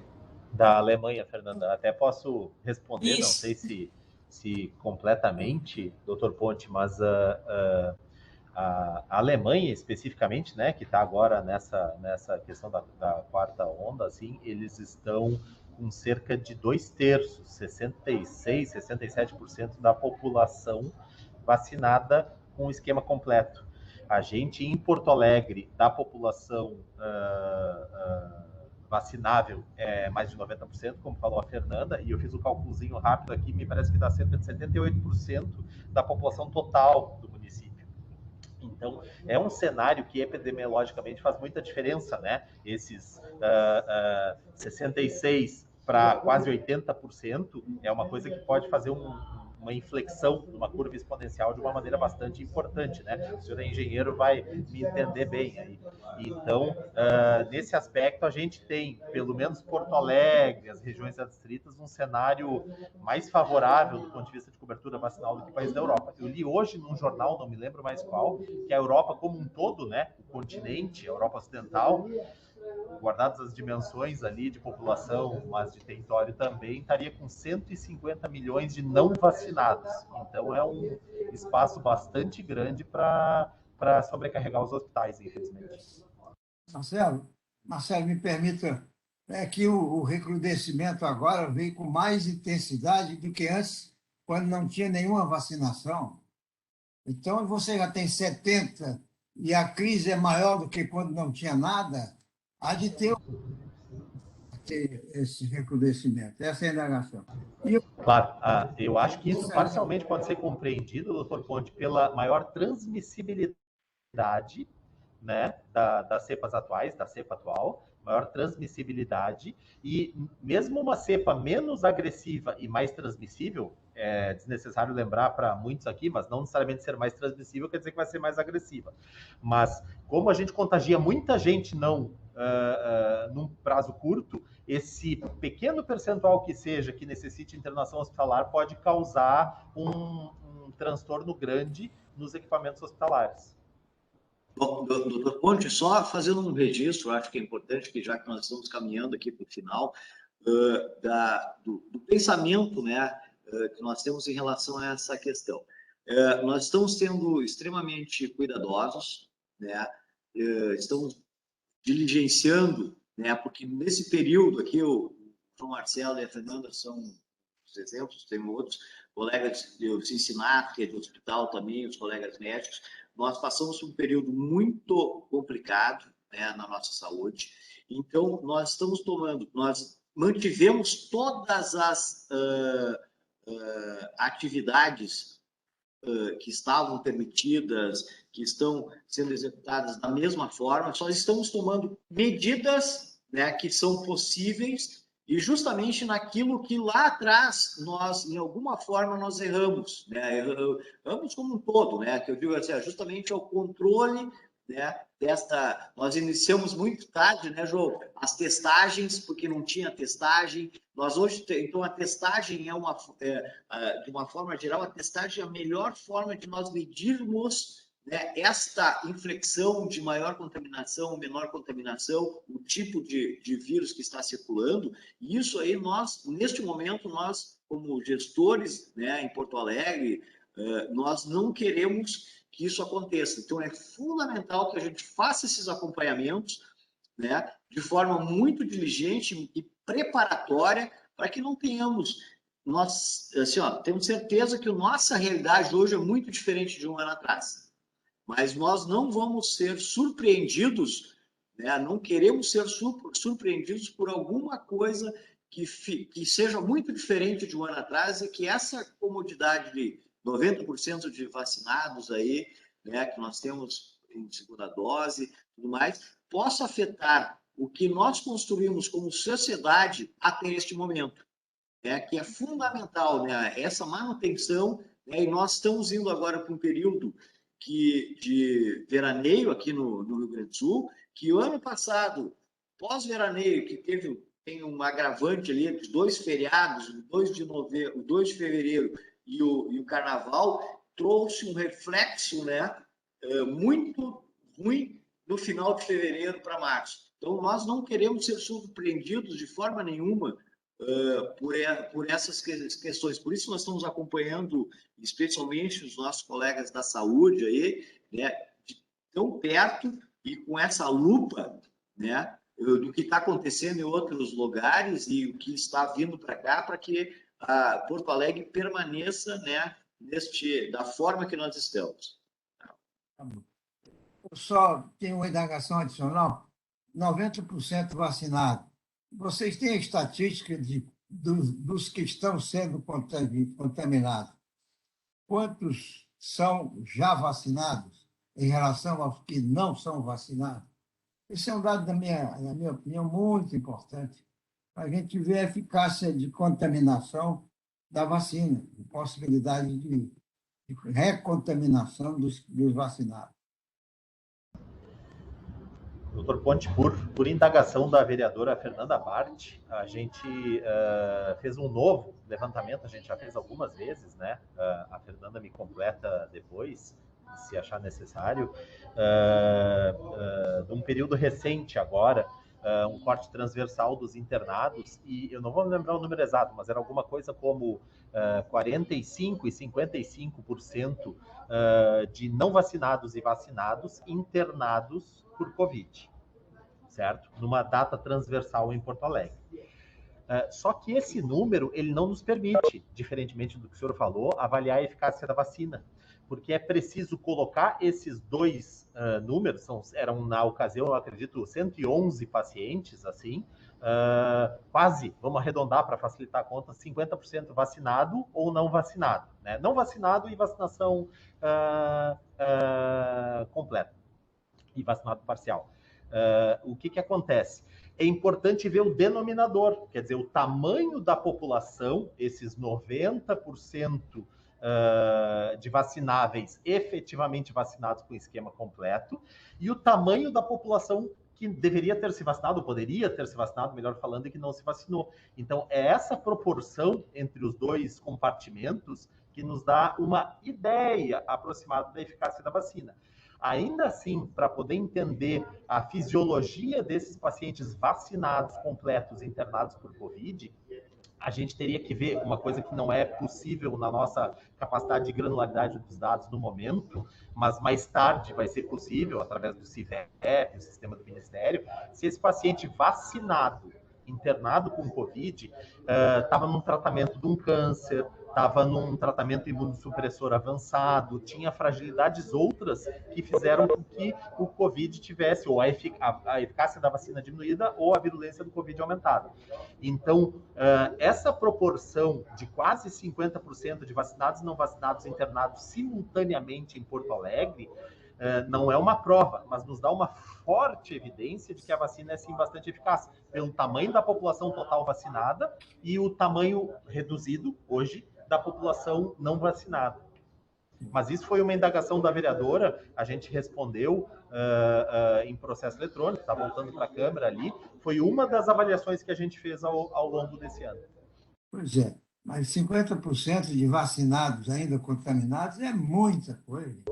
Da Alemanha, Fernanda. Até posso responder, não sei Isso. se completamente, doutor Ponte, mas a Alemanha especificamente, né, que está agora nessa questão da quarta onda, assim, eles estão com cerca de 2/3, 66, 67% da população vacinada com o esquema completo. A gente, em Porto Alegre, da população vacinável é mais de 90%, como falou a Fernanda, e eu fiz o cálculozinho rápido aqui, me parece que dá cerca de 78% da população total do município. Então, é um cenário que epidemiologicamente faz muita diferença, né? Esses 66 para quase 80% é uma coisa que pode fazer uma inflexão numa curva exponencial de uma maneira bastante importante, né? O senhor é engenheiro, vai me entender bem aí. Então, nesse aspecto, a gente tem, pelo menos Porto Alegre, as regiões adstritas, um cenário mais favorável do ponto de vista de cobertura vacinal do que o país da Europa. Eu li hoje num jornal, não me lembro mais qual, que a Europa como um todo, né, o continente, a Europa Ocidental, guardadas as dimensões ali de população, mas de território também, estaria com 150 milhões de não vacinados. Então é um espaço bastante grande para sobrecarregar os hospitais, infelizmente. Marcelo, me permita, é que o recrudescimento agora veio com mais intensidade do que antes, quando não tinha nenhuma vacinação. Então, você já tem 70 e a crise é maior do que quando não tinha nada, há de ter esse recrudescimento, essa é a indagação. Claro, eu acho que isso parcialmente pode ser compreendido, doutor Ponte, pela maior transmissibilidade, né, das cepas atuais, da cepa atual, maior transmissibilidade, e mesmo uma cepa menos agressiva e mais transmissível, é desnecessário lembrar para muitos aqui, mas não necessariamente ser mais transmissível quer dizer que vai ser mais agressiva. Mas como a gente contagia muita gente num prazo curto, esse pequeno percentual que seja que necessite internação hospitalar pode causar um transtorno grande nos equipamentos hospitalares. Bom, doutor Ponte, só fazendo um registro, acho que é importante, que já que nós estamos caminhando aqui para o final, do pensamento, né, que nós temos em relação a essa questão. Nós estamos sendo extremamente cuidadosos, né, estamos diligenciando, né, porque nesse período aqui, o João Marcelo e a Fernanda são os exemplos, tem outros colegas de Cincinnati, que é de hospital também, os colegas médicos. Nós passamos por um período muito complicado, né, na nossa saúde. Então, nós mantivemos todas as atividades que estavam permitidas, que estão sendo executadas da mesma forma, só estamos tomando medidas, né, que são possíveis e justamente naquilo que lá atrás nós, em alguma forma, nós erramos, né? Erramos como um todo, né? Que eu digo assim, justamente o controle, né, nós iniciamos muito tarde, né, João? As testagens, porque não tinha testagem. Nós hoje, então, a testagem de uma forma geral, a testagem é a melhor forma de nós medirmos, né, esta inflexão de maior contaminação, menor contaminação, o tipo de vírus que está circulando. E isso aí, neste momento, nós, como gestores, né, em Porto Alegre, nós não queremos que isso aconteça. Então, é fundamental que a gente faça esses acompanhamentos, né, de forma muito diligente e preparatória, para que não tenhamos... Nós, assim, temos certeza que a nossa realidade hoje é muito diferente de um ano atrás. Mas nós não vamos ser surpreendidos, né, não queremos ser surpreendidos por alguma coisa que seja muito diferente de um ano atrás, e que essa comodidade de 90% de vacinados aí, né, que nós temos em segunda dose, tudo mais, possa afetar o que nós construímos como sociedade até este momento, né, que é fundamental, né, essa manutenção, né, e nós estamos indo agora para um período de veraneio aqui no Rio Grande do Sul, que o ano passado, pós-veraneio, que tem um agravante ali de 2 feriados, o 2 de fevereiro e o Carnaval, trouxe um reflexo, né, muito ruim no final de fevereiro para março. Então, nós não queremos ser surpreendidos de forma nenhuma por essas questões. Por isso, nós estamos acompanhando, especialmente os nossos colegas da saúde, aí, né, de tão perto e com essa lupa, né, do que está acontecendo em outros lugares e o que está vindo para cá, para que Porto Alegre permaneça, né, da forma que nós estamos. Eu só tenho uma indagação adicional: 90% vacinado. Vocês têm a estatística dos que estão sendo contaminados? Quantos são já vacinados em relação aos que não são vacinados? Esse é um dado, na minha opinião, muito importante, para a gente ver a eficácia de contaminação da vacina, a possibilidade de recontaminação dos vacinados. Doutor Ponte, por indagação da vereadora Fernanda Bart, a gente fez um novo levantamento, a gente já fez algumas vezes, né? A Fernanda me completa depois, se achar necessário, de um período recente agora, um corte transversal dos internados, e eu não vou lembrar o número exato, mas era alguma coisa como 45% e 55% de não vacinados e vacinados internados por Covid, certo? Numa data transversal em Porto Alegre. Só que esse número, ele não nos permite, diferentemente do que o senhor falou, avaliar a eficácia da vacina, porque é preciso colocar esses dois números, eram na ocasião, eu acredito, 111 pacientes, assim, quase, vamos arredondar para facilitar a conta, 50% vacinado ou não vacinado, né? Não vacinado e vacinação completa, e vacinado parcial. O que acontece? É importante ver o denominador, quer dizer, o tamanho da população, esses 90% de vacináveis efetivamente vacinados com esquema completo, e o tamanho da população que deveria ter se vacinado, ou poderia ter se vacinado, melhor falando, e que não se vacinou. Então, é essa proporção entre os dois compartimentos que nos dá uma ideia aproximada da eficácia da vacina. Ainda assim, para poder entender a fisiologia desses pacientes vacinados, completos, internados por Covid, a gente teria que ver uma coisa que não é possível na nossa capacidade de granularidade dos dados no momento, mas mais tarde vai ser possível, através do CIVEP, o sistema do Ministério, se esse paciente vacinado, internado com Covid, estava num tratamento de um câncer, estava num tratamento imunossupressor avançado, tinha fragilidades outras que fizeram com que o Covid tivesse, ou a eficácia da vacina diminuída, ou a virulência do Covid aumentada. Então, essa proporção de quase 50% de vacinados e não vacinados internados simultaneamente em Porto Alegre, não é uma prova, mas nos dá uma forte evidência de que a vacina é sim bastante eficaz, pelo tamanho da população total vacinada e o tamanho reduzido, hoje, da população não vacinada. Mas isso foi uma indagação da vereadora, a gente respondeu em processo eletrônico, está voltando para a Câmara ali, foi uma das avaliações que a gente fez ao longo desse ano. Pois é, mas 50% de vacinados ainda contaminados é muita coisa.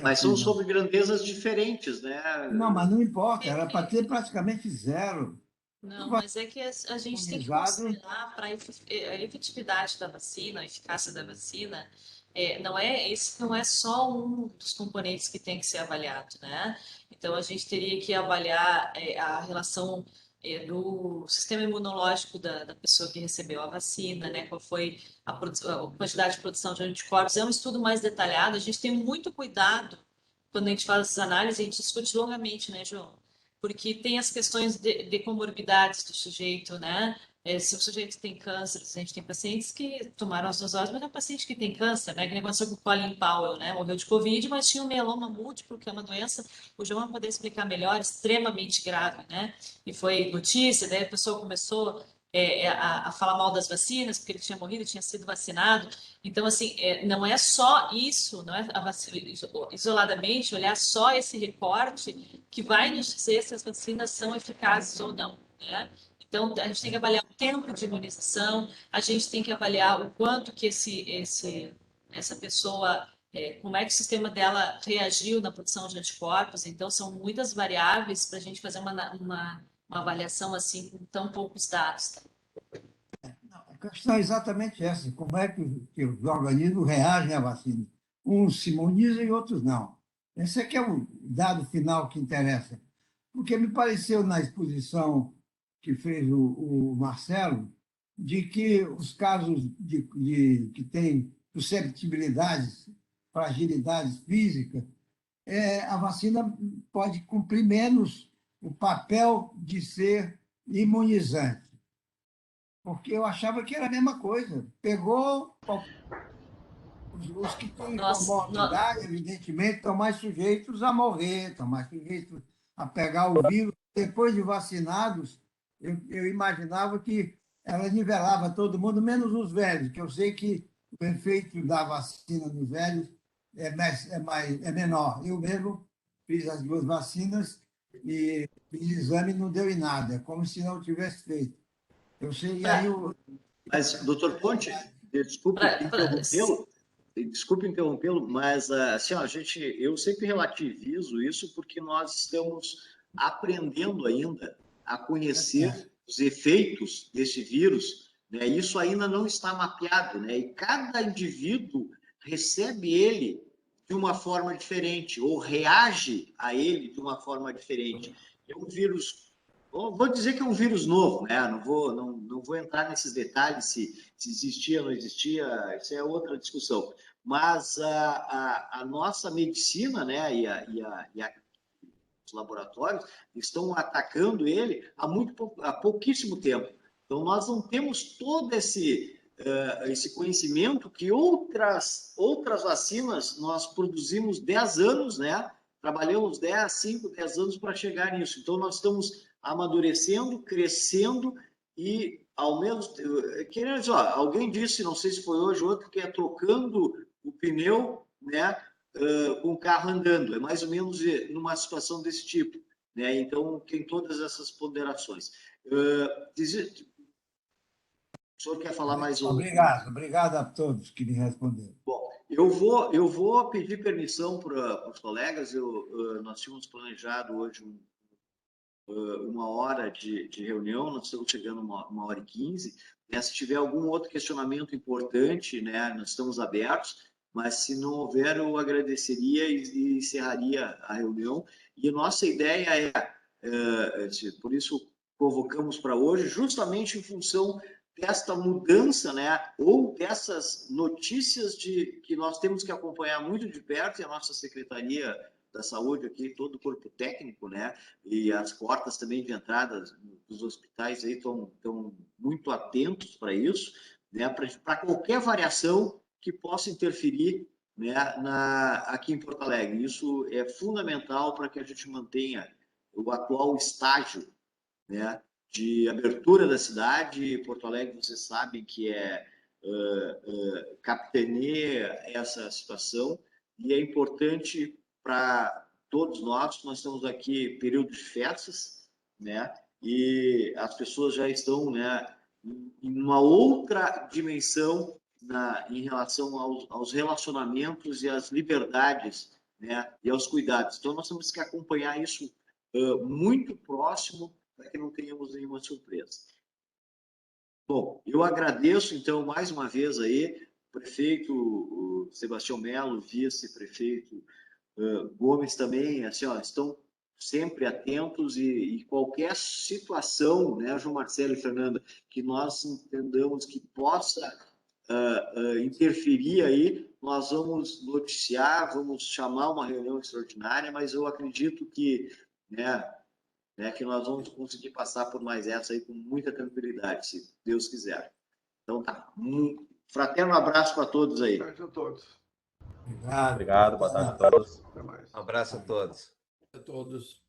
Mas são sobre grandezas diferentes, né? Não, mas não importa, era para ter praticamente zero. Não, mas é que a gente tem que considerar para a efetividade da vacina, a eficácia da vacina, esse não é só um dos componentes que tem que ser avaliado, né? Então, a gente teria que avaliar a relação do sistema imunológico da pessoa que recebeu a vacina, né? Qual foi a quantidade de produção de anticorpos. É um estudo mais detalhado, a gente tem muito cuidado quando a gente faz essas análises, a gente discute longamente, né, João? Porque tem as questões de comorbidades do sujeito, né? Se o sujeito tem câncer, a gente tem pacientes que tomaram as 2 doses, mas é um paciente que tem câncer, né? Que aconteceu com o Colin Powell, né? Morreu de Covid, mas tinha um mieloma múltiplo, que é uma doença, o João vai poder explicar melhor, extremamente grave, né? E foi notícia, daí a pessoa começou a falar mal das vacinas, porque ele tinha morrido, tinha sido vacinado. Então, assim, não é só isso, não é a vacina, isoladamente, olhar só esse recorte que vai nos dizer se as vacinas são eficazes ou não, né? Então, a gente tem que avaliar o tempo de imunização, a gente tem que avaliar o quanto que essa pessoa, como é que o sistema dela reagiu na produção de anticorpos. Então, são muitas variáveis para a gente fazer uma avaliação assim com tão poucos dados. A questão é exatamente essa: como é que os organismos reagem à vacina? Uns se imunizam e outros não. Esse aqui é o dado final que interessa. Porque me pareceu, na exposição que fez o Marcelo, de que os casos que têm susceptibilidades, fragilidades físicas, a vacina pode cumprir menos o papel de ser imunizante. Porque eu achava que era a mesma coisa. Pegou, os que têm comorbidade, evidentemente, estão mais sujeitos a morrer, estão mais sujeitos a pegar o vírus. Depois de vacinados, eu imaginava que ela nivelava todo mundo, menos os velhos, que eu sei que o efeito da vacina nos velhos é menor. Eu mesmo fiz as 2 vacinas e fiz exame e não deu em nada, como se não tivesse feito. Eu sei, e aí Mas, doutor Ponte, desculpe interrompê-lo, mas assim, ó, eu sempre relativizo isso porque nós estamos aprendendo ainda a conhecer os efeitos desse vírus, né? Isso ainda não está mapeado, né? E cada indivíduo recebe ele de uma forma diferente ou reage a ele de uma forma diferente. É um vírus, vou dizer que é um vírus novo, né? Não vou entrar nesses detalhes se existia ou não existia, isso é outra discussão. Mas a nossa medicina, né, os laboratórios estão atacando ele há pouquíssimo tempo. Então, nós não temos todo esse conhecimento que outras vacinas nós produzimos 10 anos, né? Trabalhamos 5, 10 anos para chegar nisso. Então, nós estamos amadurecendo, crescendo e, ao mesmo tempo, querendo dizer, alguém disse, não sei se foi hoje ou outro, que é trocando o pneu, né, com o carro andando. É mais ou menos numa situação desse tipo, né? Então, tem todas essas ponderações. O senhor quer falar mais um? Obrigado a todos que me responderam. Bom, eu vou pedir permissão para os colegas. Nós tínhamos planejado hoje uma hora de reunião, nós estamos chegando a 1h15. Né? Se tiver algum outro questionamento importante, né, nós estamos abertos, mas se não houver, eu agradeceria e encerraria a reunião. E a nossa ideia por isso convocamos para hoje, justamente em função desta mudança, né, ou dessas notícias que nós temos que acompanhar muito de perto, e a nossa Secretaria da Saúde aqui, todo o corpo técnico, né, e as portas também de entrada dos hospitais aí estão muito atentos para isso, né, para qualquer variação que possa interferir, né, aqui em Porto Alegre. Isso é fundamental para que a gente mantenha o atual estágio, né, de abertura da cidade. Porto Alegre, vocês sabem que capitaneia essa situação, e é importante para todos nós estamos aqui período de festas, né, e as pessoas já estão, né, em uma outra dimensão em relação aos relacionamentos e às liberdades, né, e aos cuidados. Então, nós temos que acompanhar isso muito próximo, para que não tenhamos nenhuma surpresa. Bom, eu agradeço, então, mais uma vez aí, o prefeito o Sebastião Melo, o vice-prefeito Gomes também, assim, estão sempre atentos, e qualquer situação, né, João Marcelo e Fernanda, que nós entendamos que possa interferir aí, nós vamos noticiar, vamos chamar uma reunião extraordinária, mas eu acredito que, né, que nós vamos conseguir passar por mais essa aí com muita tranquilidade, se Deus quiser. Então tá. Um fraterno abraço para todos aí. Boa tarde a todos. Obrigado. Obrigado, boa tarde a todos. Até mais. Um abraço a todos. A todos.